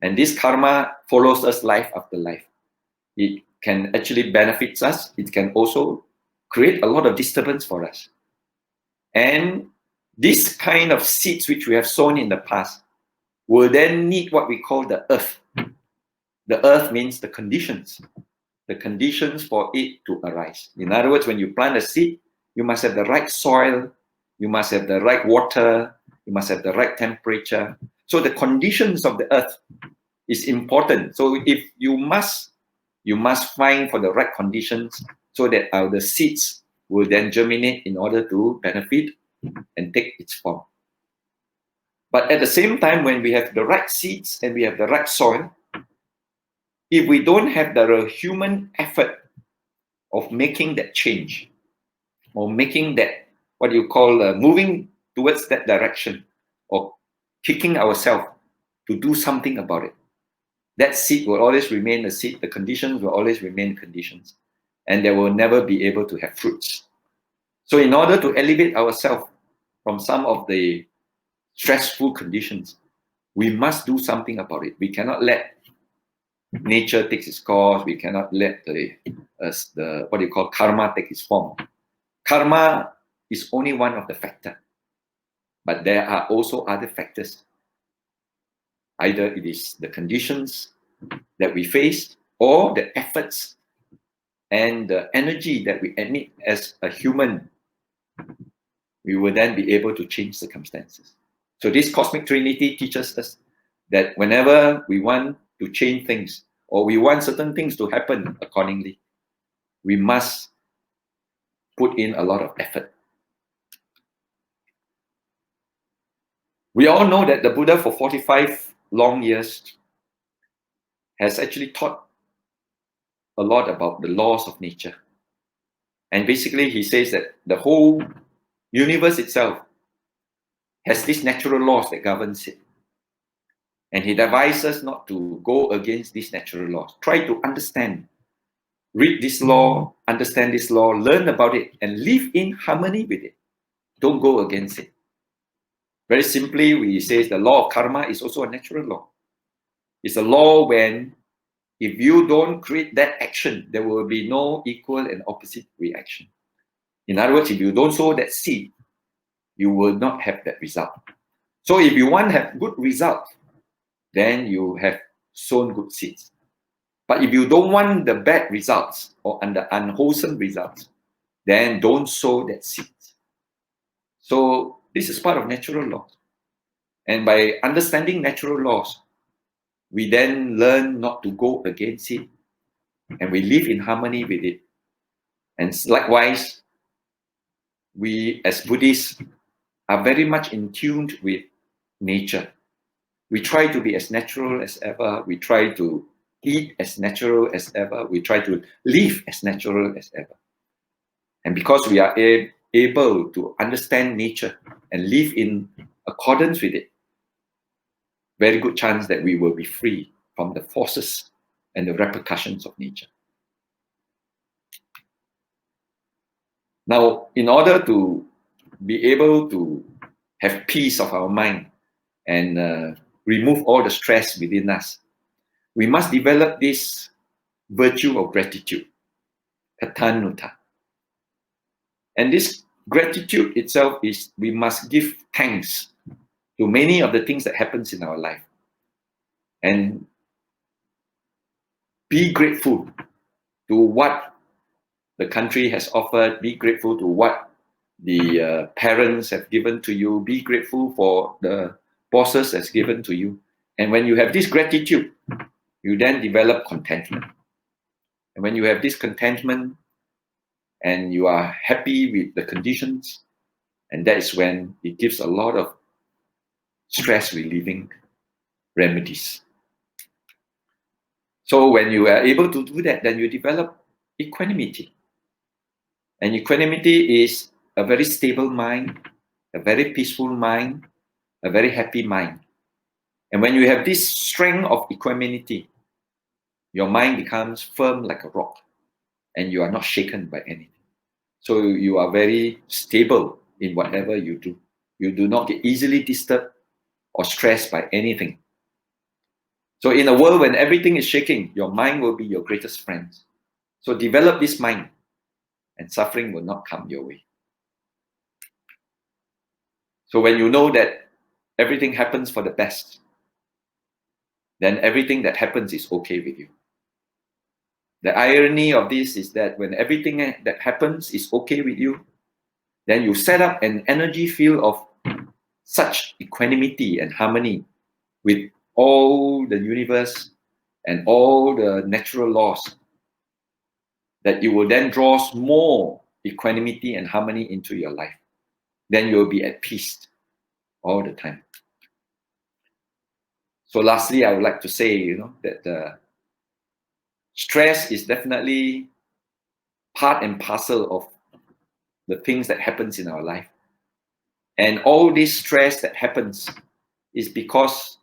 S1: And this karma follows us life after life. It can actually benefit us. It can also create a lot of disturbance for us. And this kind of seeds which we have sown in the past will then need what we call the earth. The earth means the conditions for it to arise. In other words, when you plant a seed, you must have the right soil, you must have the right water, you must have the right temperature. So the conditions of the earth is important. So if you must find for the right conditions so that the seeds will then germinate in order to benefit and take its form. But at the same time, when we have the right seeds and we have the right soil, if we don't have the human effort of making that change or making that, what you call moving towards that direction or kicking ourselves to do something about it, that seed will always remain a seed, the conditions will always remain conditions, and they will never be able to have fruits. So in order to elevate ourselves from some of the stressful conditions, we must do something about it. We cannot let nature take its course. We cannot let the what you call karma take its form. Karma is only one of the factors, but there are also other factors. Either it is the conditions that we face, or the efforts and the energy that we emit as a human. We will then be able to change circumstances. So this cosmic trinity teaches us that whenever we want to change things, or we want certain things to happen accordingly, we must put in a lot of effort. We all know that the Buddha for 45 long years has actually taught a lot about the laws of nature. And basically he says that the whole universe itself has these natural laws that governs it. And he advises us not to go against these natural laws. Try to understand, read this law, understand this law, learn about it, and live in harmony with it. Don't go against it. Very simply, we say the law of karma is also a natural law. It's a law when if you don't create that action, there will be no equal and opposite reaction. In other words, if you don't sow that seed, you will not have that result. So if you want to have good result, then you have sown good seeds. But if you don't want the bad results or the unwholesome results, then don't sow that seed. So this is part of natural laws. And by understanding natural laws, we then learn not to go against it, and we live in harmony with it. And likewise, we as Buddhists are very much in tune with nature. We try to be as natural as ever. We try to eat as natural as ever. We try to live as natural as ever. And because we are able to understand nature and live in accordance with it, very good chance that we will be free from the forces and the repercussions of nature. Now, in order to be able to have peace of our mind and remove all the stress within us, we must develop this virtue of gratitude, patanutta. And this gratitude itself is we must give thanks to many of the things that happens in our life. And be grateful to what the country has offered. Be grateful to what the parents have given to you. Be grateful for the bosses has given to you. And when you have this gratitude, you then develop contentment. And when you have this contentment and you are happy with the conditions, and that is when it gives a lot of stress relieving remedies. So when you are able to do that, then you develop equanimity. And equanimity is a very stable mind, a very peaceful mind, a very happy mind. And when you have this strength of equanimity, your mind becomes firm like a rock, and you are not shaken by anything. So you are very stable in whatever you do. You do not get easily disturbed or stressed by anything. So in a world when everything is shaking, your mind will be your greatest friend. So develop this mind, and suffering will not come your way. So when you know that everything happens for the best, then everything that happens is okay with you. The irony of this is that when everything that happens is okay with you, then you set up an energy field of such equanimity and harmony with all the universe and all the natural laws that you will then draw more equanimity and harmony into your life. Then you will be at peace all the time. So lastly, I would like to say, that stress is definitely part and parcel of the things that happens in our life. And all this stress that happens is because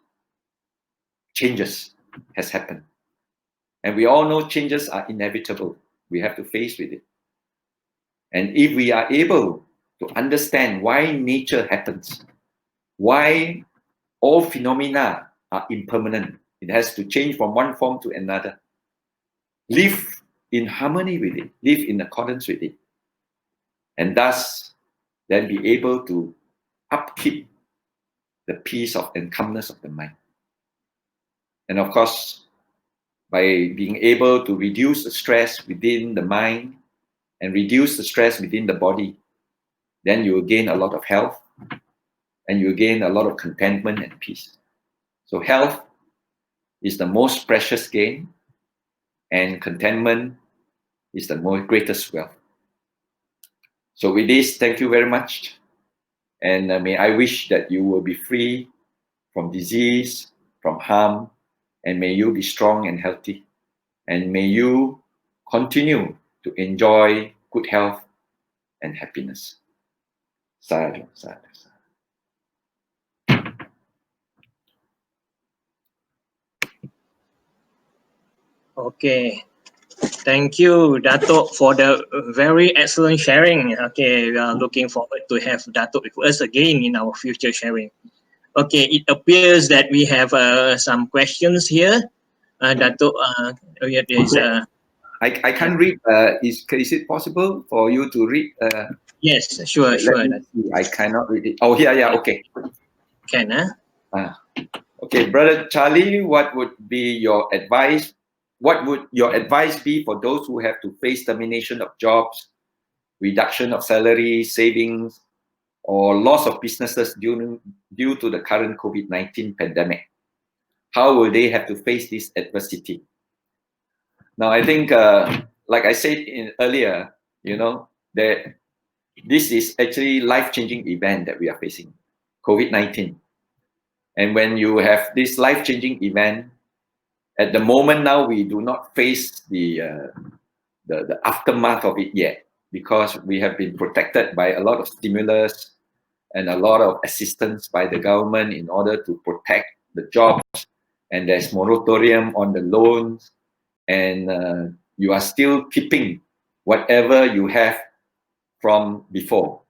S1: changes has happened. And we all know changes are inevitable. We have to face with it. And if we are able to understand why nature happens, why all phenomena are impermanent. It has to change from one form to another. Live in harmony with it, live in accordance with it, and thus then be able to upkeep the peace and calmness of the mind. And of course, by being able to reduce the stress within the mind and reduce the stress within the body, then you will gain a lot of health and you will gain a lot of contentment and peace. So health is the most precious gain, and contentment is the greatest wealth. So with this, thank you very much. And may I wish that you will be free from disease, from harm, and may you be strong and healthy. And may you continue to enjoy good health and happiness. Sadhu, sadhu, sadhu.
S2: Okay. Thank you, Datuk, for the very excellent sharing. Okay, we are looking forward to have Datuk with us again in our future sharing. Okay, it appears that we have some questions here. Datuk, there's
S1: I can't read. Is it possible for you to read?
S2: Yes, sure.
S1: I cannot read it. Oh, yeah, okay.
S2: Can,
S1: Okay, Brother Charlie, what would be your advice? What would your advice be for those who have to face termination of jobs, reduction of salary, savings, or loss of businesses due to the current COVID-19 pandemic? How will they have to face this adversity? Now, I think, like I said earlier, that this is actually life-changing event that we are facing, COVID-19. And when you have this life-changing event, at the moment now, we do not face the aftermath of it yet, because we have been protected by a lot of stimulus and a lot of assistance by the government in order to protect the jobs. And there's moratorium on the loans, and you are still keeping whatever you have from before.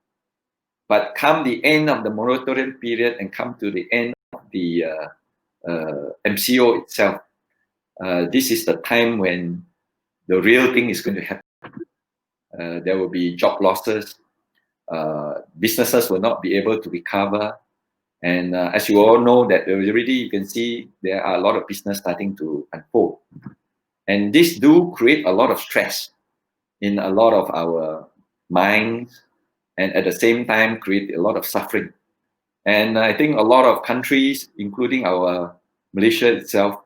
S1: But come the end of the moratorium period and come to the end of the MCO itself, this is the time when the real thing is going to happen. There will be job losses. Businesses will not be able to recover. And as you all know, that already you can see there are a lot of business starting to unfold. And this do create a lot of stress in a lot of our minds, and at the same time create a lot of suffering. And I think a lot of countries, including our Malaysia itself,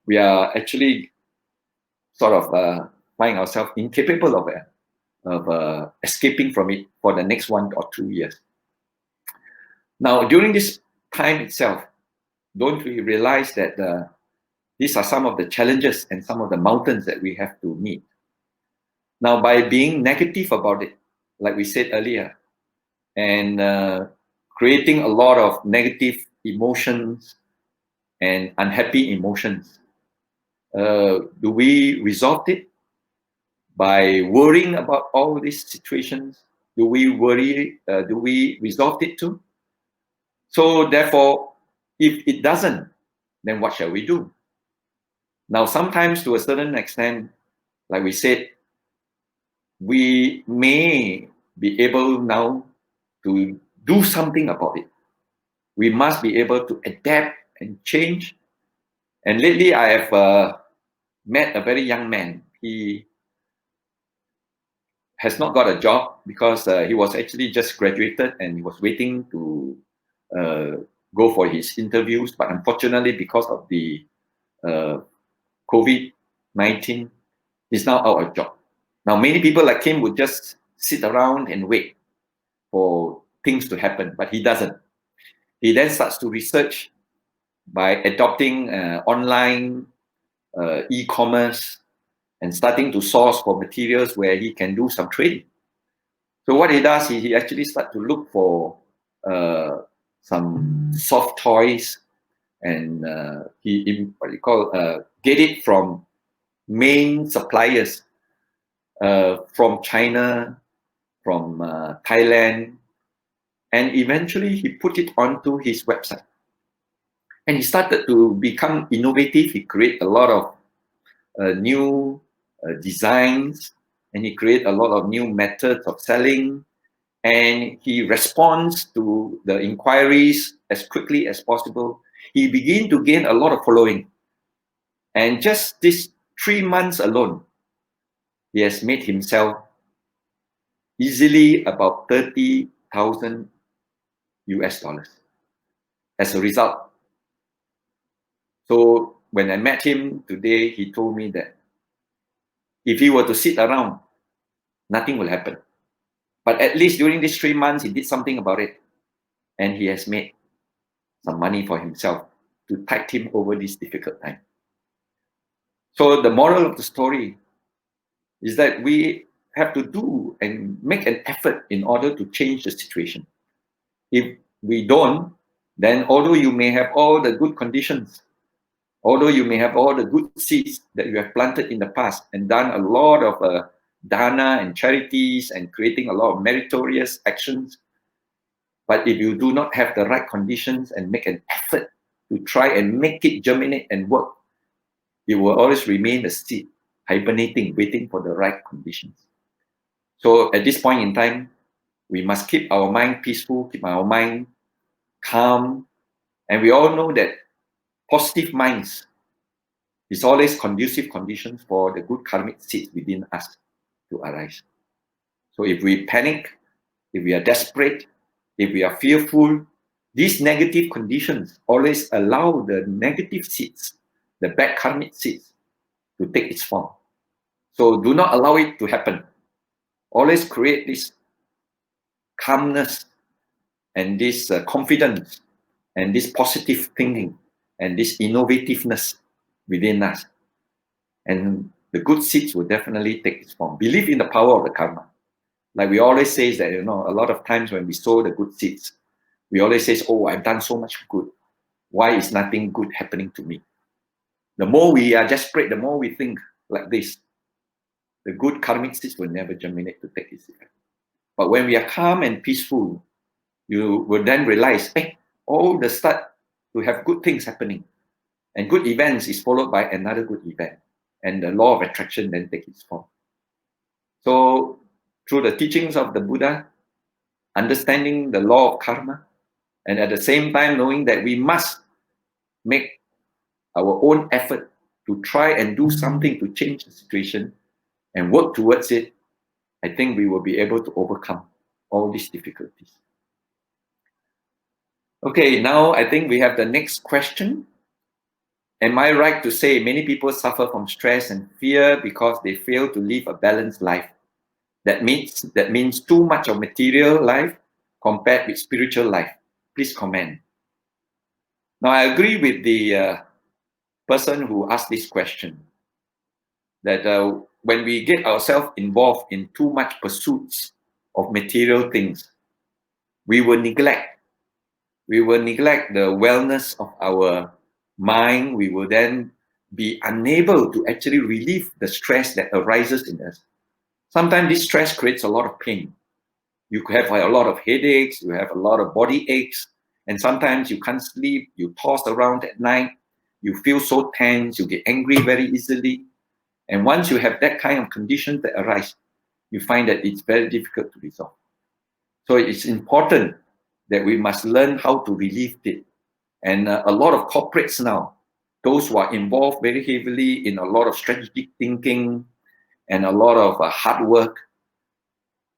S1: we are actually sort of find ourselves incapable of escaping from it for the next 1 or 2 years. Now, during this time itself, don't we realize that these are some of the challenges and some of the mountains that we have to meet? Now, by being negative about it, like we said earlier, and creating a lot of negative emotions and unhappy emotions, do we resolve it by worrying about all these situations? Do we worry? Do we resolve it too? So therefore, if it doesn't, then what shall we do? Now, sometimes to a certain extent, like we said, we may be able now to do something about it. We must be able to adapt and change. And lately, I have met a very young man. He has not got a job because he was actually just graduated and he was waiting to go for his interviews. But unfortunately, because of the COVID-19, he's now out of job. Now, many people like him would just sit around and wait for things to happen, but he doesn't. He then starts to research by adopting online e-commerce and starting to source for materials where he can do some trading. So what he does, he actually starts to look for some soft toys, and get it from main suppliers from China, from Thailand, and eventually he put it onto his website. And he started to become innovative. He created a lot of new designs, and he created a lot of new methods of selling, and he responds to the inquiries as quickly as possible. He began to gain a lot of following. And just this 3 months alone, he has made himself easily about 30,000 US dollars as a result. So when I met him today, he told me that if he were to sit around, nothing will happen. But at least during these 3 months, he did something about it. And he has made some money for himself to tide him over this difficult time. So the moral of the story is that we have to do and make an effort in order to change the situation. If we don't, then although you may have all the good conditions, although you may have all the good seeds that you have planted in the past and done a lot of dana and charities and creating a lot of meritorious actions, but if you do not have the right conditions and make an effort to try and make it germinate and work, it will always remain a seed, hibernating, waiting for the right conditions. So at this point in time, we must keep our mind peaceful, keep our mind calm, and we all know that positive minds is always conducive conditions for the good karmic seeds within us to arise. So if we panic, if we are desperate, if we are fearful, these negative conditions always allow the negative seeds, the bad karmic seeds, to take its form. So do not allow it to happen. Always create this calmness and this confidence and this positive thinking and this innovativeness within us. And the good seeds will definitely take its form. Believe in the power of the karma. Like we always say that, a lot of times when we sow the good seeds, we always say, oh, I've done so much good. Why is nothing good happening to me? The more we are desperate, the more we think like this, the good karmic seeds will never germinate to take its effect. But when we are calm and peaceful, you will then realize, all the start to have good things happening. And good events is followed by another good event. And the law of attraction then takes its form. So through the teachings of the Buddha, understanding the law of karma, and at the same time knowing that we must make our own effort to try and do something to change the situation and work towards it, I think we will be able to overcome all these difficulties. Okay, now I think we have the next question. Am I right to say many people suffer from stress and fear because they fail to live a balanced life? That means too much of material life compared with spiritual life. Please comment. Now, I agree with the person who asked this question, that when we get ourselves involved in too much pursuits of material things, we will neglect the wellness of our mind. We will then be unable to actually relieve the stress that arises in us. Sometimes this stress creates a lot of pain. You have a lot of headaches, you have a lot of body aches, and sometimes you can't sleep, you toss around at night, you feel so tense, you get angry very easily. And once you have that kind of condition that arise, you find that it's very difficult to resolve. So it's important that we must learn how to relieve it. And a lot of corporates now, those who are involved very heavily in a lot of strategic thinking and a lot of hard work,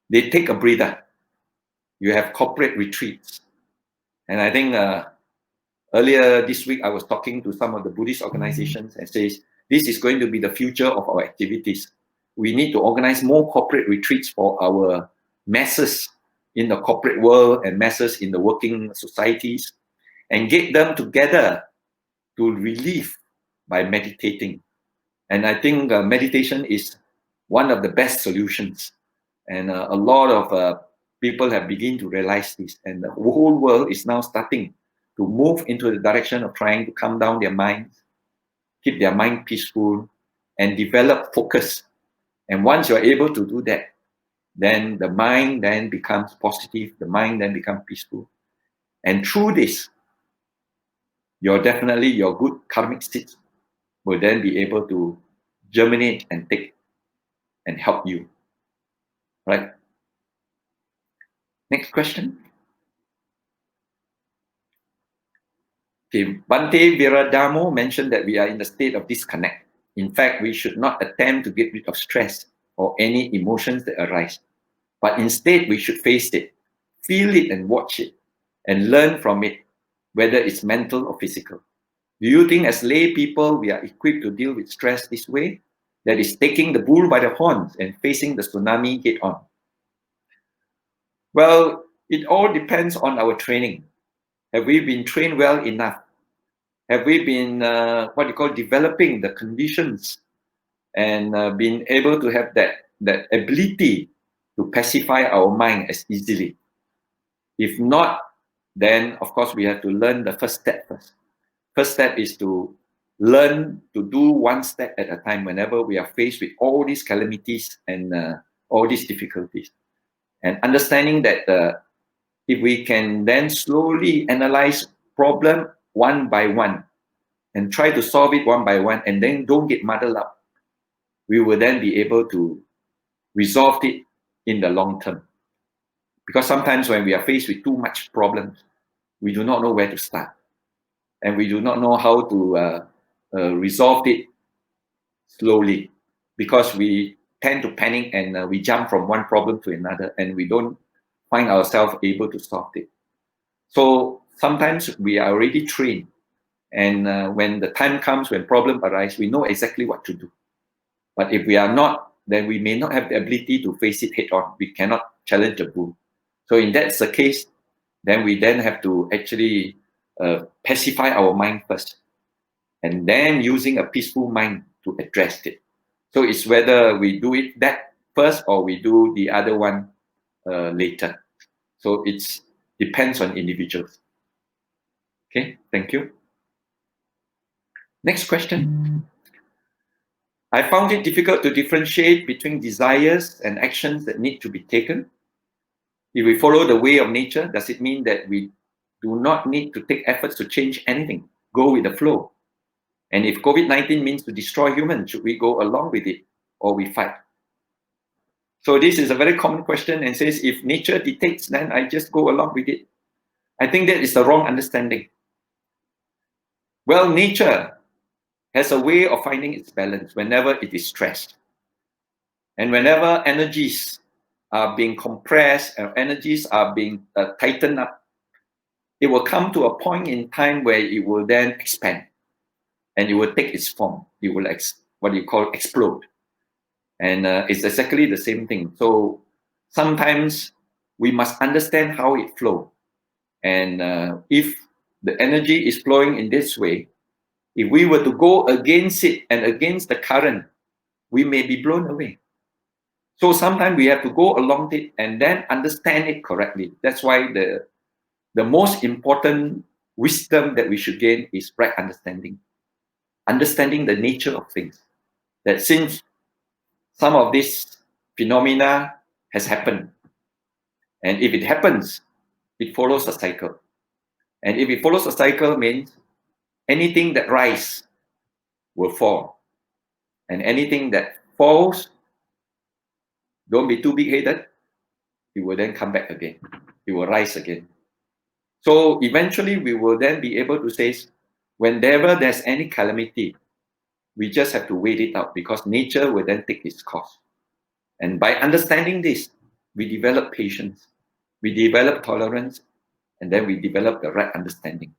S1: they take a breather. You have corporate retreats. And I think earlier this week, I was talking to some of the Buddhist organizations and says, this is going to be the future of our activities. We need to organize more corporate retreats for our masses in the corporate world and masses in the working societies, and get them together to relieve by meditating. And I think meditation is one of the best solutions. And a lot of people have begun to realize this. And the whole world is now starting to move into the direction of trying to calm down their minds, keep their mind peaceful, and develop focus. And once you're able to do that, then the mind then becomes positive, the mind then becomes peaceful. And through this, definitely your good karmic seeds will then be able to germinate and take and help you. Right? Next question. Okay, Bante Viradamo mentioned that we are in a state of disconnect. In fact, we should not attempt to get rid of stress or any emotions that arise, but instead we should face it, feel it and watch it, and learn from it, whether it's mental or physical. Do you think as lay people we are equipped to deal with stress this way? That is taking the bull by the horns and facing the tsunami head on. Well, it all depends on our training. Have we been trained well enough? Have we been developing the conditions and been able to have that ability to pacify our mind as easily? If not, then of course we have to learn the first step first. First step is to learn to do one step at a time whenever we are faced with all these calamities and all these difficulties. And understanding that if we can then slowly analyze problem one by one and try to solve it one by one and then don't get muddled up, we will then be able to resolve it in the long term. Because sometimes when we are faced with too much problems, we do not know where to start. And we do not know how to resolve it slowly, because we tend to panic and we jump from one problem to another and we don't find ourselves able to solve it. So sometimes we are already trained, and when the time comes, when problems arise, we know exactly what to do. But if we are not, then we may not have the ability to face it head on. We cannot challenge the bull. So in that's the case, then we then have to actually pacify our mind first, and then using a peaceful mind to address it. So it's whether we do it that first or we do the other one later. So it depends on individuals. Okay, thank you. Next question. I found it difficult to differentiate between desires and actions that need to be taken. If we follow the way of nature, does it mean that we do not need to take efforts to change anything? Go with the flow. And if COVID-19 means to destroy humans, should we go along with it or we fight? So this is a very common question, and says, if nature dictates, then I just go along with it. I think that is the wrong understanding. Well, nature has a way of finding its balance whenever it is stressed. And whenever energies are being compressed and energies are being tightened up, it will come to a point in time where it will then expand and it will take its form. It will explode. And it's exactly the same thing. So sometimes we must understand how it flows. And if the energy is flowing in this way, if we were to go against it and against the current, we may be blown away. So sometimes we have to go along it and then understand it correctly. That's why the most important wisdom that we should gain is right understanding. Understanding the nature of things. That since some of this phenomena has happened, and if it happens, it follows a cycle. And if it follows a cycle, means anything that rises will fall. And anything that falls, don't be too big-headed, it will then come back again. It will rise again. So eventually we will then be able to say, whenever there's any calamity, we just have to wait it out, because nature will then take its course. And by understanding this, we develop patience, we develop tolerance, and then we develop the right understanding.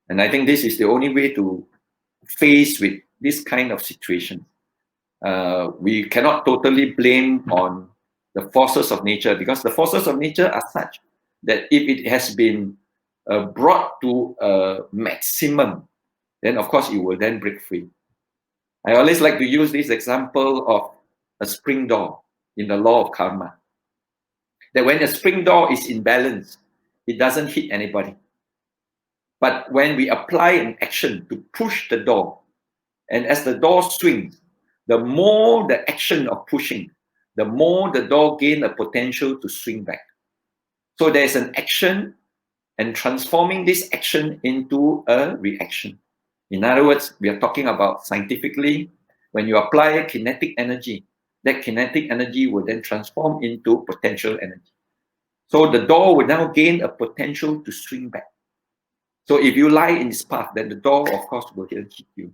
S1: And I think this is the only way to face with this kind of situation. We cannot totally blame on the forces of nature, because the forces of nature are such that if it has been brought to a maximum, then of course it will then break free. I always like to use this example of a spring door in the law of karma. That when a spring door is in balance, it doesn't hit anybody. But when we apply an action to push the door, and as the door swings, the more the action of pushing, the more the door gains a potential to swing back. So there's an action and transforming this action into a reaction. In other words, we are talking about scientifically, when you apply kinetic energy, that kinetic energy will then transform into potential energy. So the door will now gain a potential to swing back. So if you lie in its path, then the door, of course, will hit you.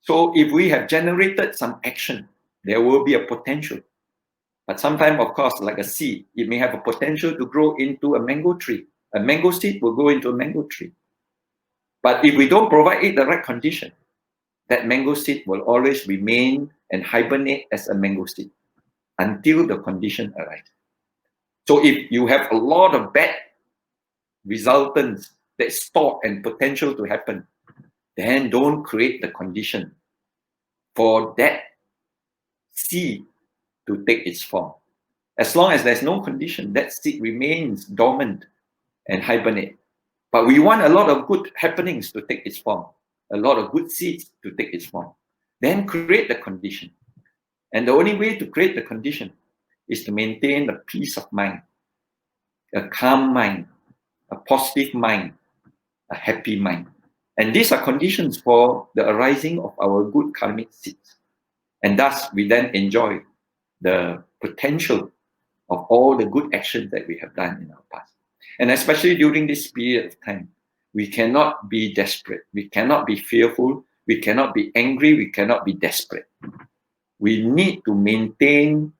S1: So if we have generated some action, there will be a potential. But sometimes, of course, like a seed, it may have a potential to grow into a mango tree. A mango seed will grow into a mango tree. But if we don't provide it the right condition, that mango seed will always remain and hibernate as a mango seed until the condition arrives. So if you have a lot of bad resultants that stop and potential to happen, then don't create the condition for that seed to take its form. As long as there's no condition, that seed remains dormant and hibernate. But we want a lot of good happenings to take its form, a lot of good seeds to take its form. Then create the condition. And the only way to create the condition is to maintain a peace of mind, a calm mind, a positive mind, a happy mind. And these are conditions for the arising of our good karmic seeds. And thus, we then enjoy the potential of all the good actions that we have done in our past. And especially during this period of time, we cannot be desperate. We cannot be fearful. We cannot be angry. We cannot be desperate. We need to maintain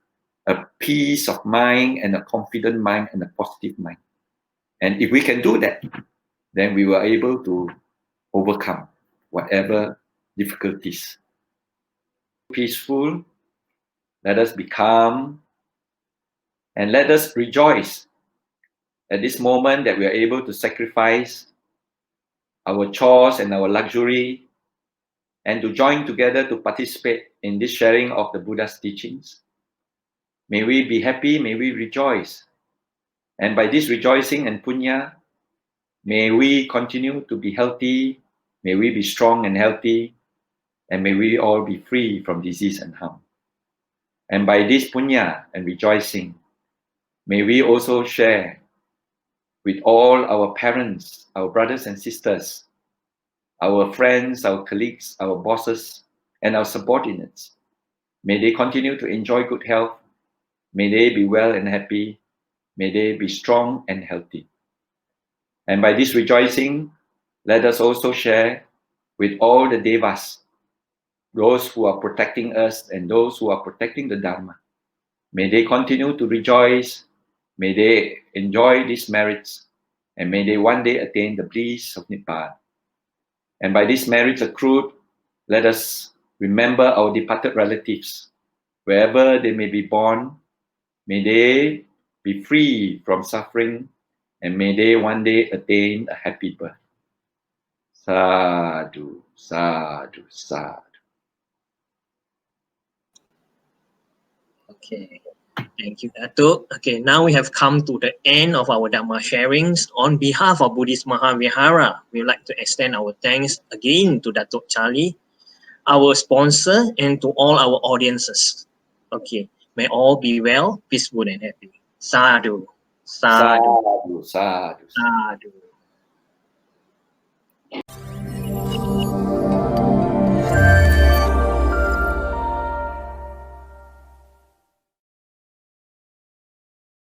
S1: a peace of mind and a confident mind and a positive mind. And if we can do that, then we were able to overcome whatever difficulties. Peaceful, let us be calm, and let us rejoice at this moment that we are able to sacrifice our chores and our luxury and to join together to participate in this sharing of the Buddha's teachings. May we be happy, may we rejoice. And by this rejoicing and punya, may we continue to be healthy, may we be strong and healthy, and may we all be free from disease and harm. And by this punya and rejoicing, may we also share with all our parents, our brothers and sisters, our friends, our colleagues, our bosses, and our subordinates. May they continue to enjoy good health. May they be well and happy. May they be strong and healthy. And by this rejoicing, let us also share with all the devas, those who are protecting us and those who are protecting the Dharma. May they continue to rejoice. May they enjoy these merits. And may they one day attain the bliss of Nibbana. And by these merits accrued, let us remember our departed relatives. Wherever they may be born, may they be free from suffering, and may they one day attain a happy birth. Sadhu, sadhu, sadhu.
S2: Okay, thank you, Datuk. Okay, now we have come to the end of our Dhamma sharings. On behalf of Buddhist Mahavihara, we would like to extend our thanks again to Datuk Charlie, our sponsor, and to all our audiences. Okay, may all be well, peaceful, and happy. Sadhu, sadhu,
S1: Sadhu, sadhu.
S2: sadhu.